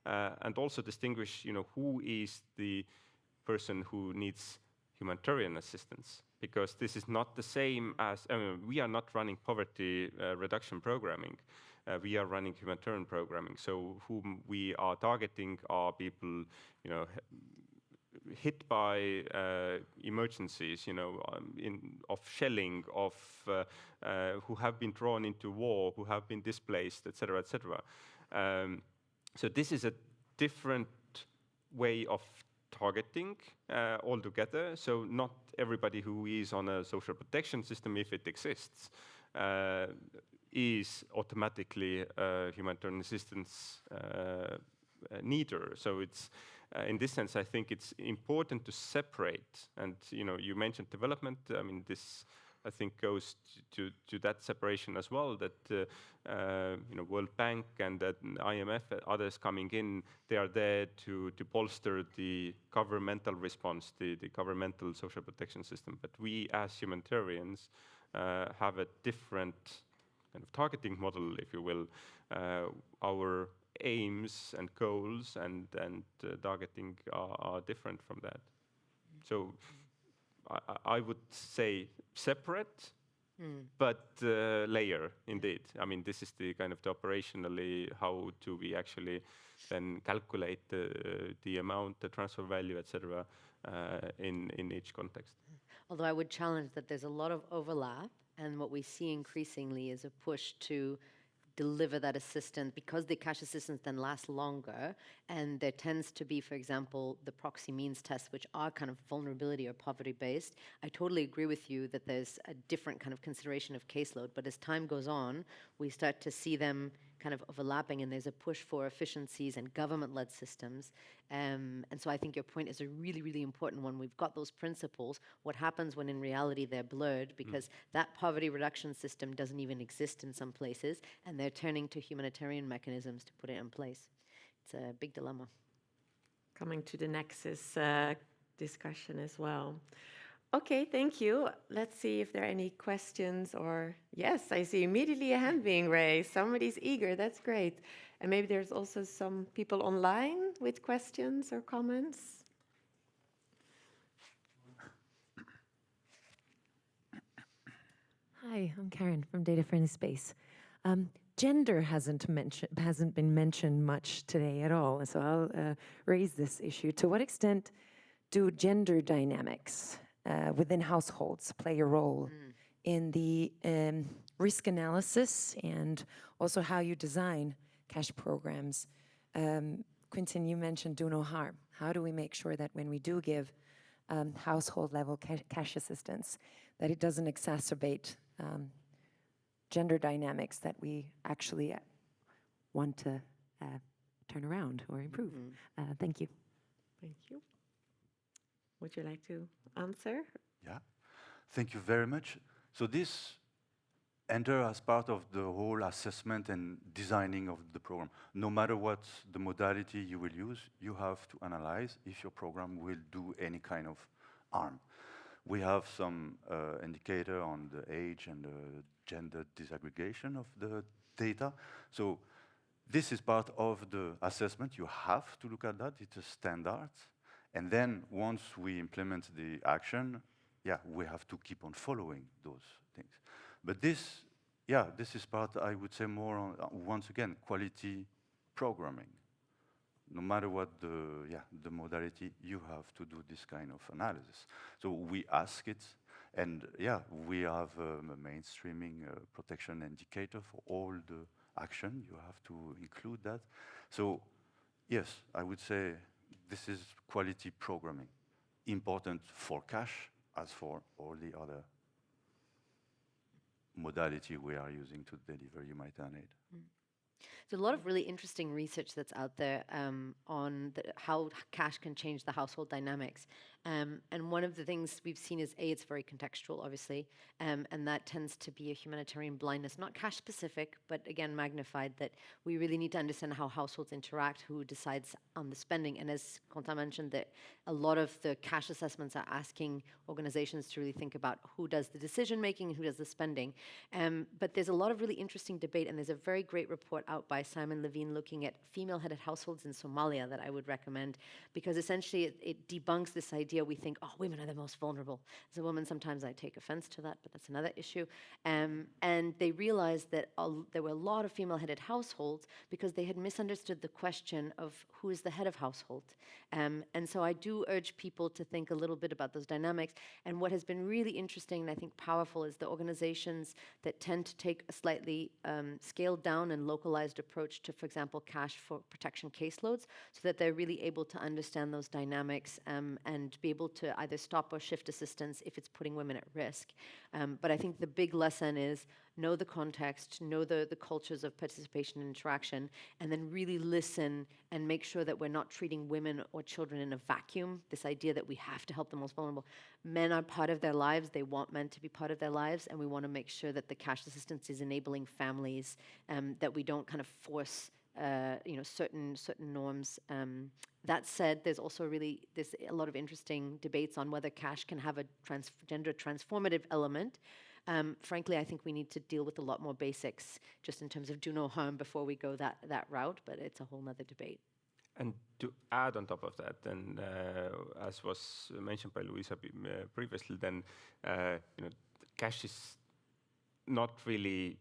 and also distinguish, who is the person who needs humanitarian assistance, because this is not the same as, we are not running poverty reduction programming. We are running humanitarian programming. So whom we are targeting are people, hit by emergencies, of shelling, of who have been drawn into war, who have been displaced, etc., etc. So this is a different way of targeting altogether. So not everybody who is on a social protection system, if it exists, is automatically humanitarian assistance needer. So it's in this sense, I think it's important to separate. And you mentioned development. I mean, this I think goes to that separation as well. That World Bank and that IMF, others coming in, they are there to bolster the governmental response, the governmental social protection system. But we as humanitarians have a different kind of targeting model, if you will. Our aims and goals and targeting are different from that. So I would say separate, but layer indeed. I mean, this is the kind of the operationally, how do we actually then calculate the amount, the transfer value, etc. In each context. Although I would challenge that there's a lot of overlap, and what we see increasingly is a push to deliver that assistance, because the cash assistance then lasts longer, and there tends to be, for example, the proxy means tests, which are kind of vulnerability or poverty based. I totally agree with you that there's a different kind of consideration of caseload, but as time goes on, we start to see them kind of overlapping, and there's a push for efficiencies and government-led systems. And so I think your point is a really, really important one. We've got those principles. What happens when in reality they're blurred, because that poverty reduction system doesn't even exist in some places, and they're turning to humanitarian mechanisms to put it in place. It's a big dilemma. Coming to the nexus discussion as well. Okay, thank you. Let's see if there are any questions or... Yes, I see immediately a hand being raised. Somebody's eager, that's great. And maybe there's also some people online with questions or comments. Hi, I'm Karen from Data Friendly Space. Gender hasn't been mentioned much today at all, so I'll raise this issue. To what extent do gender dynamics within households play a role in the risk analysis and also how you design cash programs? Quentin, you mentioned do no harm. How do we make sure that when we do give household level cash assistance, that it doesn't exacerbate gender dynamics that we actually want to turn around or improve? Thank you. Thank you. Would you like to answer? Yeah, thank you very much. So this enter as part of the whole assessment and designing of the program. No matter what the modality you will use, you have to analyze if your program will do any kind of harm. We have some indicator on the age and the gender disaggregation of the data. So this is part of the assessment. You have to look at that. It's a standard. And then once we implement the action, yeah, we have to keep on following those things. But this, yeah, this is part, I would say, more on, once again, quality programming. No matter what the modality, you have to do this kind of analysis. So we ask it, and yeah, we have a mainstreaming protection indicator for all the action. You have to include that. So yes, I would say this is quality programming, important for cash as for all the other modality we are using to deliver humanitarian aid. There's a lot of really interesting research that's out there on how cash can change the household dynamics. And one of the things we've seen is, A, it's very contextual, obviously, and that tends to be a humanitarian blindness, not cash specific, but again, magnified, that we really need to understand how households interact, who decides on the spending. And as Quentin mentioned, that a lot of the cash assessments are asking organizations to really think about who does the decision making and who does the spending. But there's a lot of really interesting debate, and there's a very great report out by Simon Levine looking at female-headed households in Somalia that I would recommend, because essentially it debunks this idea we think, oh, women are the most vulnerable. As a woman, sometimes I take offense to that, but that's another issue. And they realized that there were a lot of female-headed households because they had misunderstood the question of who is the head of household. And so I do urge people to think a little bit about those dynamics. And what has been really interesting and I think powerful is the organizations that tend to take a slightly scaled down and localized approach to, for example, cash for protection caseloads, so that they're really able to understand those dynamics and be able to either stop or shift assistance if it's putting women at risk. But I think the big lesson is know the context, know the cultures of participation and interaction, and then really listen and make sure that we're not treating women or children in a vacuum, this idea that we have to help the most vulnerable. Men are part of their lives, they want men to be part of their lives, and we want to make sure that the cash assistance is enabling families, that we don't kind of force certain norms. That said, there's also there's a lot of interesting debates on whether cash can have a gender transformative element. Frankly, I think we need to deal with a lot more basics just in terms of do no harm before we go that route, but it's a whole nother debate. And to add on top of that, then, as was mentioned by Louisa previously, then cash is not really,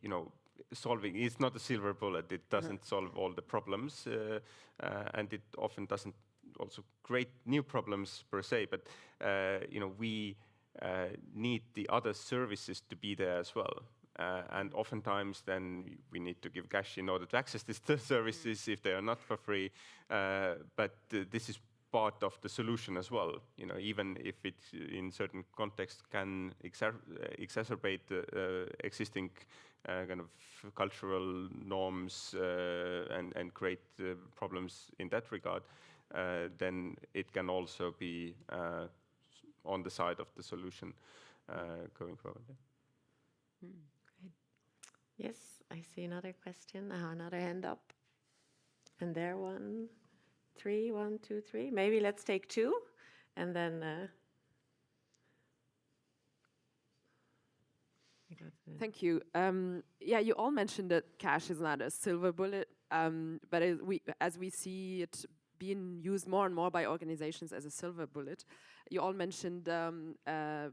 solving. It's not a silver bullet. It doesn't solve all the problems, and it often doesn't also create new problems per se. But we need the other services to be there as well. And oftentimes then we need to give cash in order to access these services if they are not for free. But this is part of the solution as well. Even if it in certain contexts can exacerbate existing kind of cultural norms and create problems in that regard, then it can also be on the side of the solution going forward. Great. Yes, I see another question, another hand up. And there 1, 3, 1, 2, 3. Maybe let's take 2 and then... Thank you. You all mentioned that cash is not a silver bullet, but as we see it being used more and more by organizations as a silver bullet. You all mentioned the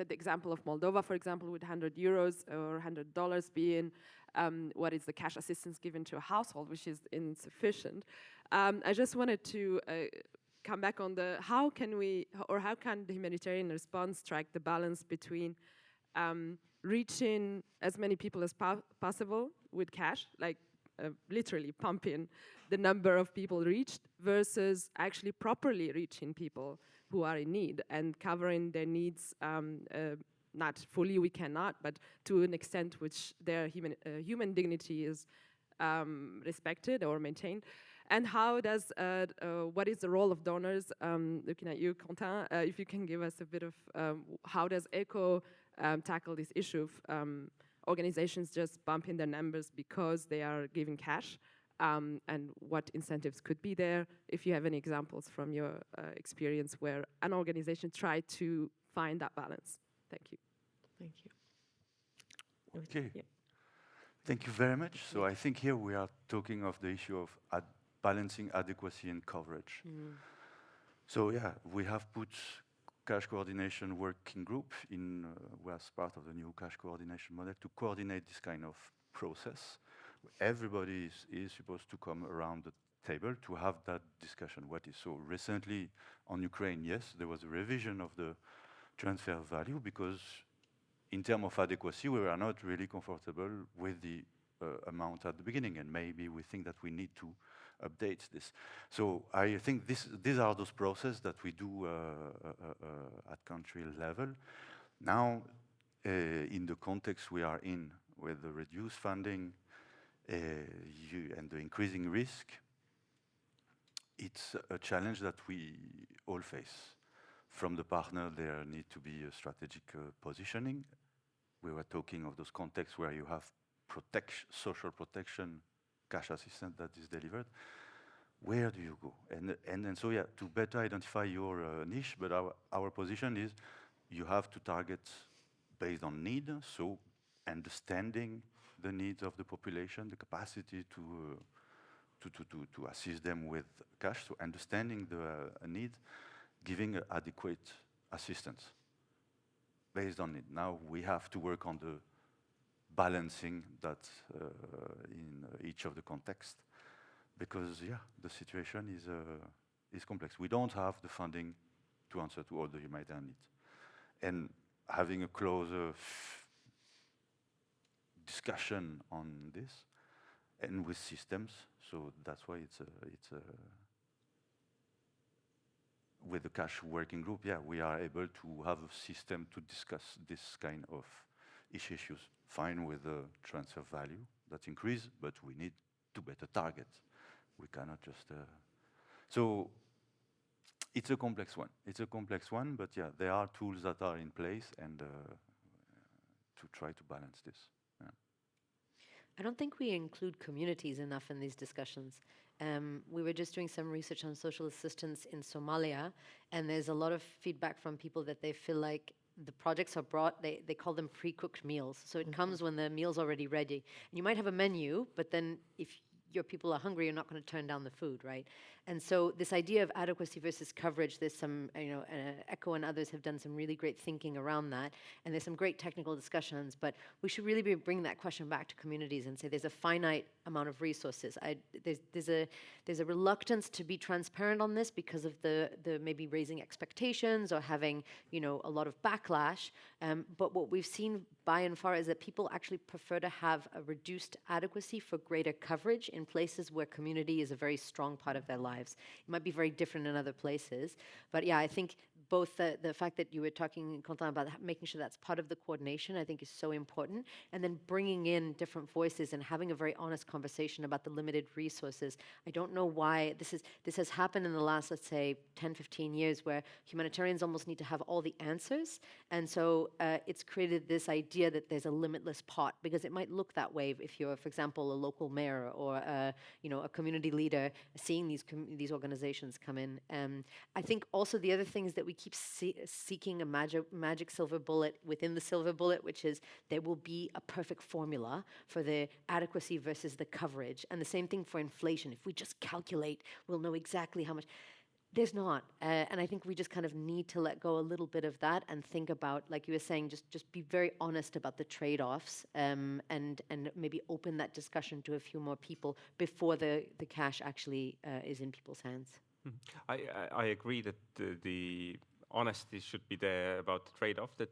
example of Moldova, for example, with €100 or $100 being what is the cash assistance given to a household, which is insufficient. I just wanted to come back on how can the humanitarian response strike the balance between reaching as many people as possible with cash, like literally pumping the number of people reached versus actually properly reaching people who are in need and covering their needs. Not fully, we cannot, but to an extent which their human dignity is respected or maintained. And how does, what is the role of donors? Looking at you, Quentin, if you can give us a bit of how does ECHO tackle this issue of organizations just bumping their numbers because they are giving cash, and what incentives could be there? If you have any examples from your experience where an organization tried to find that balance. Thank you. Thank you. Okay. Yeah. Thank you very much. So I think here we are talking of the issue of balancing adequacy and coverage. So yeah, we have put cash coordination working group in, was part of the new cash coordination model to coordinate this kind of process. Everybody is supposed to come around the table to have that discussion. What is so recently on Ukraine, yes, there was a revision of the transfer value because in terms of adequacy, we were not really comfortable with the amount at the beginning, and maybe we think that we need to update this. So I think these are those processes that we do at country level. Now, in the context we are in, with the reduced funding and the increasing risk, it's a challenge that we all face. From the partner, there need to be a strategic positioning. We were talking of those contexts where you have social protection, cash assistance that is delivered. Where do you go? And so, yeah, to better identify your niche, but our position is you have to target based on need, so understanding the needs of the population, the capacity to assist them with cash, so understanding the need, giving adequate assistance based on it. Now we have to work on the balancing that in each of the contexts, because yeah, the situation is complex. We don't have the funding to answer to all the humanitarian needs, and having a closer discussion on this and with systems. So that's why it's with the cash working group, yeah, we are able to have a system to discuss this kind of issues. Fine with the transfer value that increase, but we need to better target. We cannot just. So it's a complex one. It's a complex one, but yeah, there are tools that are in place and to try to balance this. Yeah. I don't think we include communities enough in these discussions. We were just doing some research on social assistance in Somalia, and there's a lot of feedback from people that they feel like the projects are brought, they call them pre-cooked meals. So it comes when the meal's already ready. And you might have a menu, but then if your people are hungry, you're not going to turn down the food, right? And so this idea of adequacy versus coverage, there's some, ECHO and others have done some really great thinking around that, and there's some great technical discussions, but we should really be bringing that question back to communities and say there's a finite amount of resources. There's a reluctance to be transparent on this because of the maybe raising expectations or having, a lot of backlash, but what we've seen by and far is that people actually prefer to have a reduced adequacy for greater coverage in places where community is a very strong part of their lives. It might be very different in other places, but yeah, I think both the fact that you were talking, Quentin, about making sure that's part of the coordination, I think is so important, and then bringing in different voices and having a very honest conversation about the limited resources. I don't know why this has happened in the last, let's say, 10, 15 years, where humanitarians almost need to have all the answers, and so it's created this idea that there's a limitless pot, because it might look that way if you're, for example, a local mayor or a community leader seeing these organizations come in. I think also the other thing is that we keep seeking a magic silver bullet within the silver bullet, which is there will be a perfect formula for the adequacy versus the coverage. And the same thing for inflation. If we just calculate, we'll know exactly how much. There's not. And I think we just kind of need to let go a little bit of that and think about, like you were saying, just be very honest about the trade-offs, and maybe open that discussion to a few more people before the cash actually is in people's hands. I agree that the honesty should be there about the trade-off, that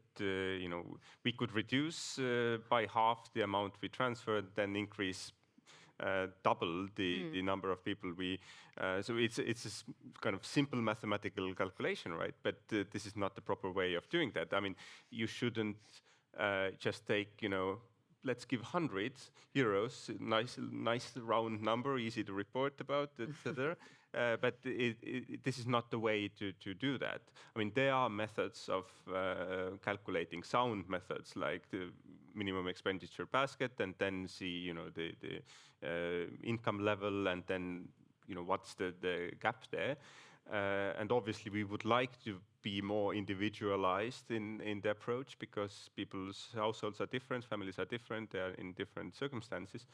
we could reduce by half the amount we transferred, then increase double the number of people we. So it's a kind of simple mathematical calculation, right? But this is not the proper way of doing that. I mean, you shouldn't just take, let's give 100 euros, nice round number, easy to report about, etc. But this is not the way to do that. I mean, there are methods of calculating, sound methods, like the minimum expenditure basket, and then see, the income level, and then, what's the gap there. And obviously, we would like to be more individualized in the approach, because people's households are different, families are different, they are in different circumstances.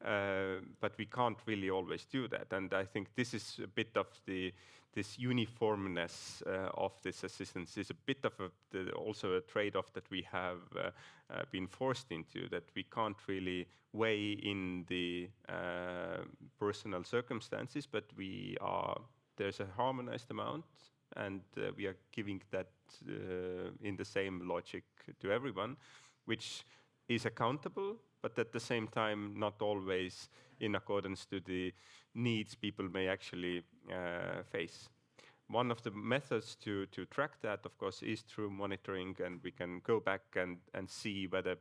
But we can't really always do that. And I think this is a bit of this uniformness of this assistance is a bit of also a trade-off that we have been forced into, that we can't really weigh in the personal circumstances, but there's a harmonized amount, and we are giving that in the same logic to everyone, which is accountable, but at the same time not always in accordance to the needs people may actually face. One of the methods to track that, of course, is through monitoring, and we can go back and see whether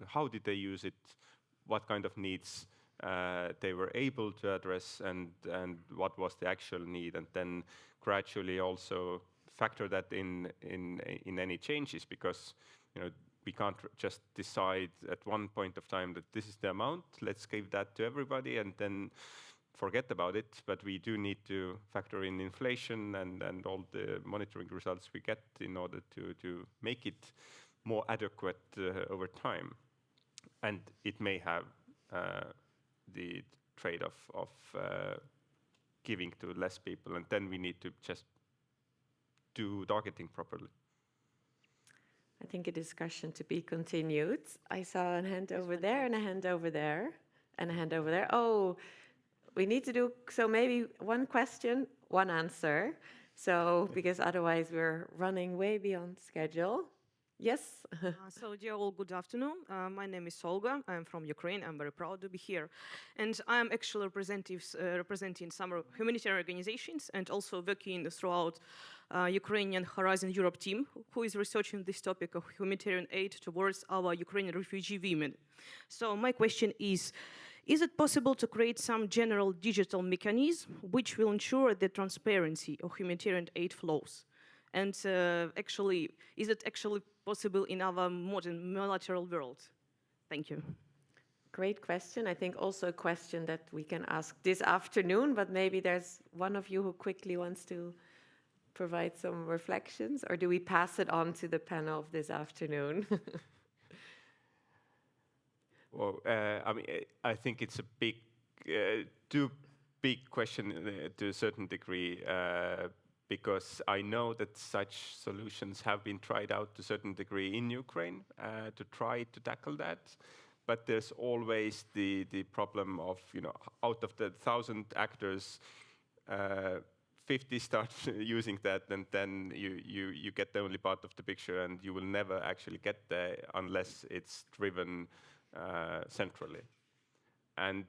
how did they use it, what kind of needs they were able to address, and what was the actual need, and then gradually also factor that in any changes, because we can't just decide at one point of time that this is the amount, let's give that to everybody, and then forget about it. But we do need to factor in inflation and all the monitoring results we get in order to make it more adequate over time. And it may have the trade-off of giving to less people, and then we need to just do targeting properly. I think a discussion to be continued. I saw a hand over there, and a hand over there, and a hand over there. Oh, we need to do, so maybe one question, one answer. So, because otherwise we're running way beyond schedule. Yes? So, dear all, good afternoon. My name is Olga. I'm from Ukraine. I'm very proud to be here. And I'm actually representing some humanitarian organizations, and also working throughout Ukrainian Horizon Europe team, who is researching this topic of humanitarian aid towards our Ukrainian refugee women. So my question is it possible to create some general digital mechanism which will ensure the transparency of humanitarian aid flows? And actually, is it actually possible in our modern multilateral world? Thank you. Great question. I think also a question that we can ask this afternoon, but maybe there's one of you who quickly wants to provide some reflections, or do we pass it on to the panel of this afternoon? Well, I mean, I think it's a too big question to a certain degree, because I know that such solutions have been tried out to a certain degree in Ukraine to try to tackle that. But there's always the problem of, out of the 1,000 actors, 50 start using that, and then you get the only part of the picture, and you will never actually get there unless it's driven centrally. And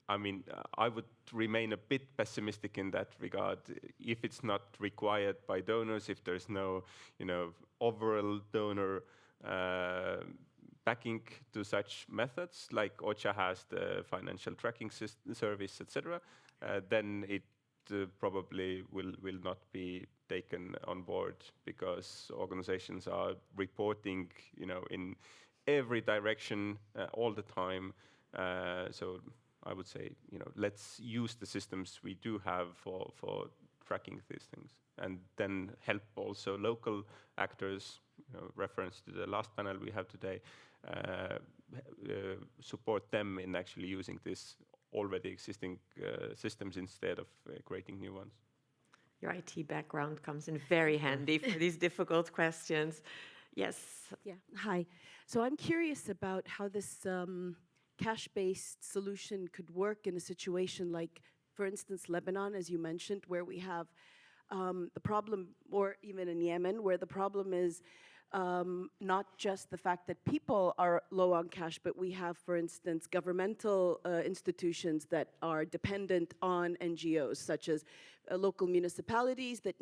I mean, I would remain a bit pessimistic in that regard. If it's not required by donors, if there's no, overall donor backing to such methods, like OCHA has the financial tracking service, etc., then it probably will not be taken on board, because organizations are reporting, in every direction all the time. So I would say, let's use the systems we do have for tracking these things, and then help also local actors, reference to the last panel we have today, support them in actually using this already existing systems instead of creating new ones. Your IT background comes in very handy for these difficult questions. Yes. Yeah, hi. So I'm curious about how this cash-based solution could work in a situation like, for instance, Lebanon, as you mentioned, where we have the problem, or even in Yemen, where the problem is not just the fact that people are low on cash, but we have, for instance, governmental institutions that are dependent on NGOs, such as local municipalities that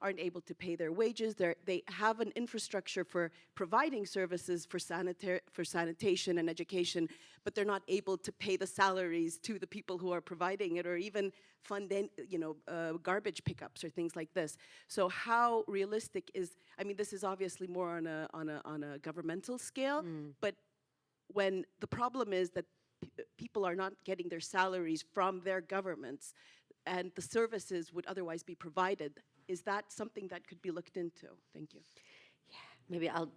aren't able to pay their wages. They have an infrastructure for providing services for sanitation and education, but they're not able to pay the salaries to the people who are providing it, or even fund garbage pickups or things like this. So how realistic is? I mean, this is obviously more on a governmental scale, but when the problem is that people are not getting their salaries from their governments, and the services would otherwise be provided, is that something that could be looked into? Thank you. Yeah, maybe I'll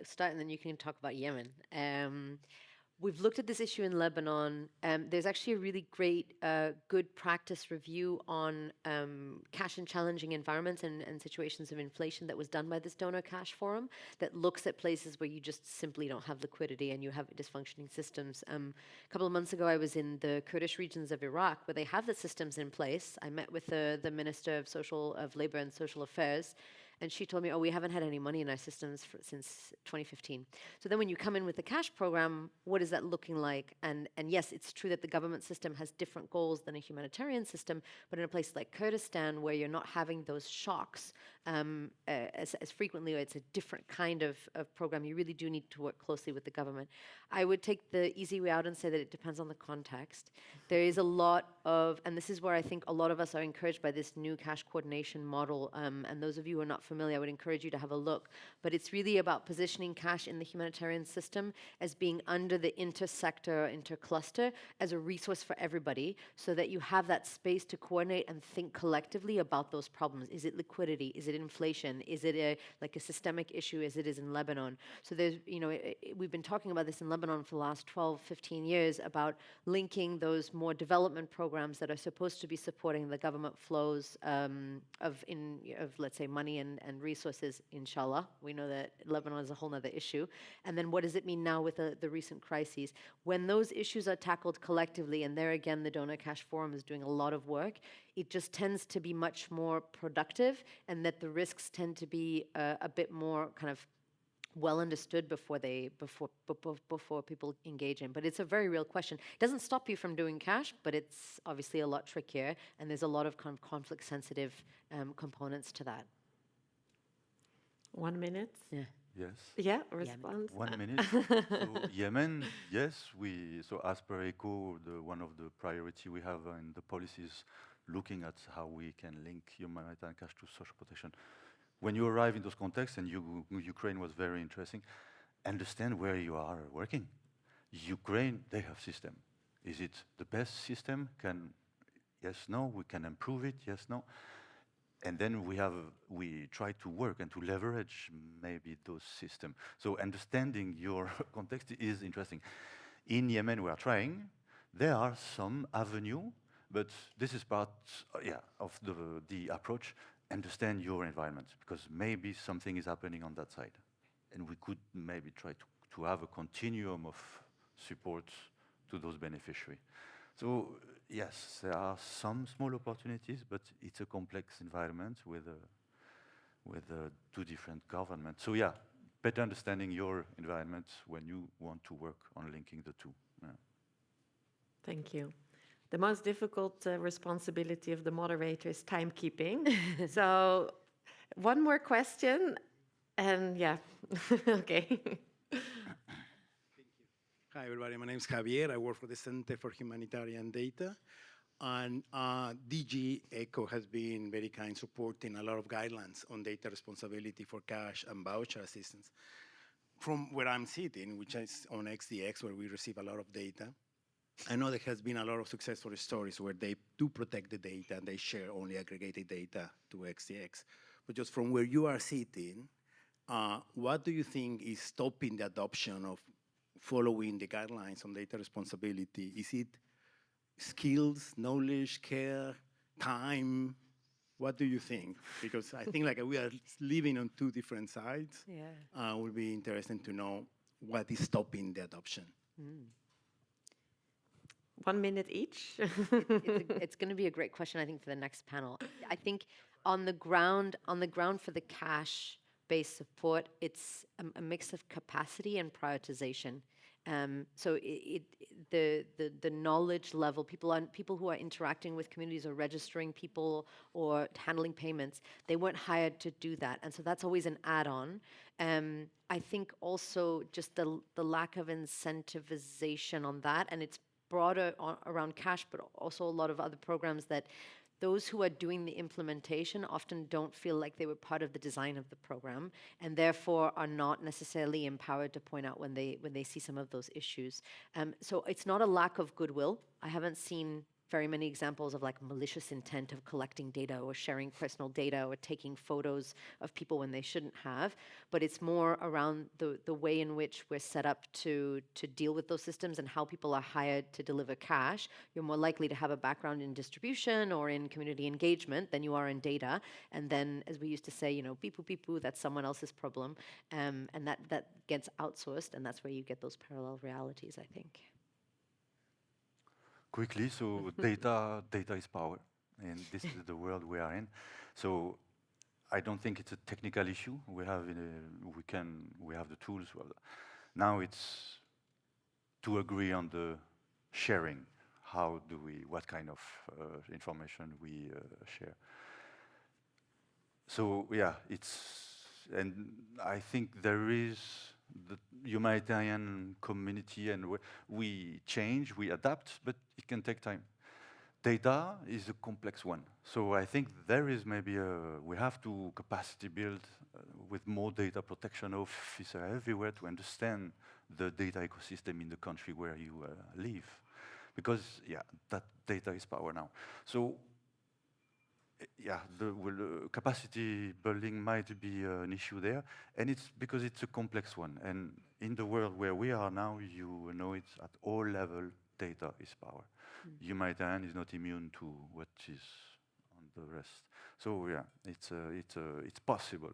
start and then you can talk about Yemen. We've looked at this issue in Lebanon. There's actually a really great good practice review on cash in challenging environments and situations of inflation that was done by this donor cash forum that looks at places where you just simply don't have liquidity and you have dysfunctioning systems. A couple of months ago, I was in the Kurdish regions of Iraq where they have the systems in place. I met with the Minister of Labor and Social Affairs, and she told me, oh, we haven't had any money in our systems since 2015. So then when you come in with the cash program, what is that looking like? And yes, it's true that the government system has different goals than a humanitarian system, but in a place like Kurdistan, where you're not having those shocks as frequently, or it's a different kind of program, you really do need to work closely with the government. I would take the easy way out and say that it depends on the context. There is a lot of, and this is where I think a lot of us are encouraged by this new cash coordination model, and those of you who are not familiar, I would encourage you to have a look. But it's really about positioning cash in the humanitarian system as being under the intersector, intercluster, as a resource for everybody, so that you have that space to coordinate and think collectively about those problems. Is it liquidity? Is it inflation? Is it like a systemic issue as it is in Lebanon? So there's, we've been talking about this in Lebanon for the last 12, 15 years about linking those more development programs that are supposed to be supporting the government flows of let's say, money and resources, inshallah. We know that Lebanon is a whole other issue. And then what does it mean now with the recent crises? When those issues are tackled collectively, and there again, the Donor Cash Forum is doing a lot of work, it just tends to be much more productive, and that the risks tend to be a bit more kind of well understood before people engage in. But it's a very real question. It doesn't stop you from doing cash, but it's obviously a lot trickier, and there's a lot of kind of conflict-sensitive components to that. 1 minute? Yes. Yeah, response. 1 minute. So Yemen, yes, so as per ECHO, one of the priority we have in the policy is looking at how we can link humanitarian cash to social protection. When you arrive in those contexts, and Ukraine was very interesting, understand where you are working. Ukraine, they have system. Is it the best system? Yes, no, we can improve it, yes, no. And then we try to work and to leverage maybe those systems. So understanding your context is interesting. In Yemen, we are trying. There are some avenue, but this is part, of the approach. Understand your environment, because maybe something is happening on that side. And we could maybe try to have a continuum of support to those beneficiaries. So yes, there are some small opportunities, but it's a complex environment with two different governments. So yeah, better understanding your environment when you want to work on linking the two. Yeah. Thank you. The most difficult responsibility of the moderator is timekeeping. So one more question, and yeah, okay. Hi, everybody. My name is Javier. I work for the Center for Humanitarian Data. And DG ECHO has been very kind, supporting a lot of guidelines on data responsibility for cash and voucher assistance. From where I'm sitting, which is on XDX, where we receive a lot of data, I know there has been a lot of successful stories where they do protect the data and they share only aggregated data to XDX. But just from where you are sitting, what do you think is stopping the adoption of following the guidelines on data responsibility? Is it skills, knowledge, care, time? What do you think? Because I think like we are living on two different sides. Yeah. It would be interesting to know what is stopping the adoption. 1 minute each. It's going to be a great question, I think, for the next panel. I think on the ground for the cash based support, it's a mix of capacity and prioritization. So the knowledge level, people who are interacting with communities or registering people or handling payments, they weren't hired to do that, and so that's always an add-on. I think also just the lack of incentivization on that, and it's broader around cash, but also a lot of other programs that those who are doing the implementation often don't feel like they were part of the design of the program, and therefore are not necessarily empowered to point out when they see some of those issues. So it's not a lack of goodwill. I haven't seen very many examples of like malicious intent of collecting data or sharing personal data or taking photos of people when they shouldn't have, but it's more around the way in which we're set up to deal with those systems and how people are hired to deliver cash. You're more likely to have a background in distribution or in community engagement than you are in data. And then, as we used to say, beepoo, beepoo, that's someone else's problem. And that gets outsourced, and that's where you get those parallel realities, I think. Quickly, so data is power, and this is the world we are in. So I don't think it's a technical issue. We have the tools. Well, now it's to agree on the sharing. What kind of information we share. So yeah, and I think there is the humanitarian community, and we change, we adapt, but it can take time. Data is a complex one. So I think there is maybe we have to capacity build with more data protection officer everywhere to understand the data ecosystem in the country where you live. Because, yeah, that data is power now. So, yeah, the capacity building might be an issue there, and it's because it's a complex one. And in the world where we are now, you know it's at all level, data is power. Humanitarian is not immune to what is on the rest. So yeah, it's possible.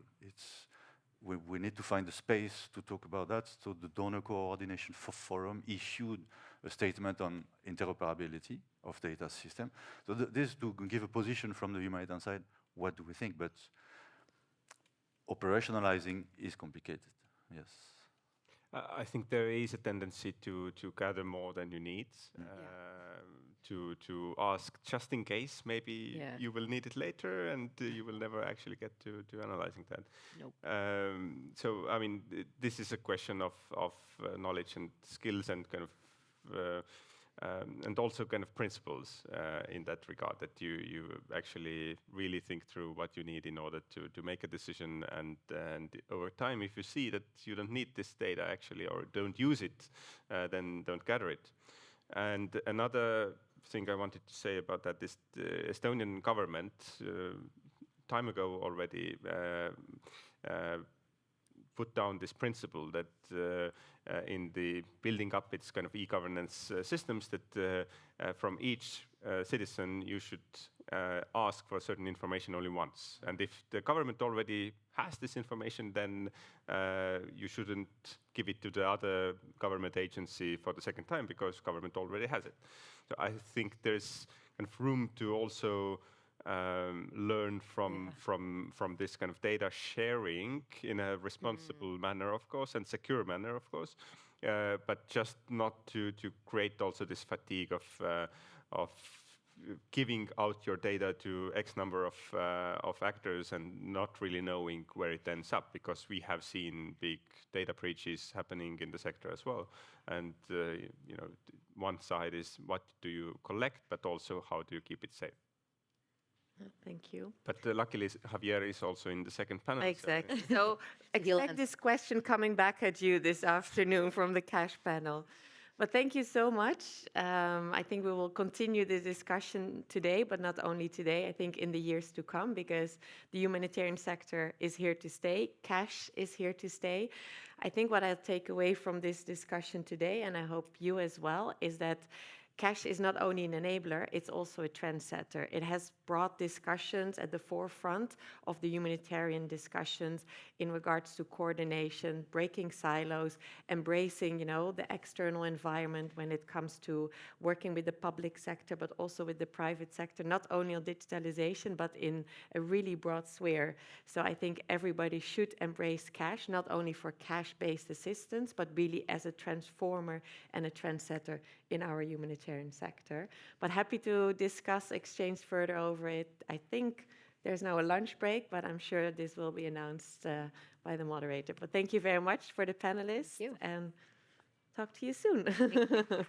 We need to find a space to talk about that. So the Donor Coordination Forum issued a statement on interoperability of data system. So this to give a position from the humanitarian side, what do we think? But operationalizing is complicated, yes. I think there is a tendency to gather more than you need, to ask just in case, maybe you will need it later, and you will never actually get to analyzing that. Nope. So, I mean, this is a question of knowledge and skills and kind of, and also kind of principles in that regard, that you actually really think through what you need in order to make a decision, and over time, if you see that you don't need this data actually, or don't use it, then don't gather it. And another thing I wanted to say about that is the Estonian government, time ago already, put down this principle that in the building up its kind of e-governance systems, that from each citizen you should ask for certain information only once. And if the government already has this information, then you shouldn't give it to the other government agency for the second time, because government already has it. So I think there's kind of room to also learn from this kind of data sharing in a responsible manner, of course, and secure manner, of course, but just not to create also this fatigue of giving out your data to X number of actors and not really knowing where it ends up, because we have seen big data breaches happening in the sector as well. And one side is what do you collect, but also how do you keep it safe. Thank you. But luckily, Javier is also in the second panel. Exactly. So expect this question coming back at you this afternoon from the cash panel. But thank you so much. I think we will continue this discussion today, but not only today, I think in the years to come, because the humanitarian sector is here to stay. Cash is here to stay. I think what I'll take away from this discussion today, and I hope you as well, is that cash is not only an enabler, it's also a trendsetter. It has brought discussions at the forefront of the humanitarian discussions in regards to coordination, breaking silos, embracing, the external environment when it comes to working with the public sector, but also with the private sector, not only on digitalization, but in a really broad sphere. So I think everybody should embrace cash, not only for cash-based assistance, but really as a transformer and a trendsetter in our humanitarian sector. But happy to discuss, exchange further over it. I think there's now a lunch break, but I'm sure this will be announced by the moderator. But thank you very much for the panelists, and talk to you soon.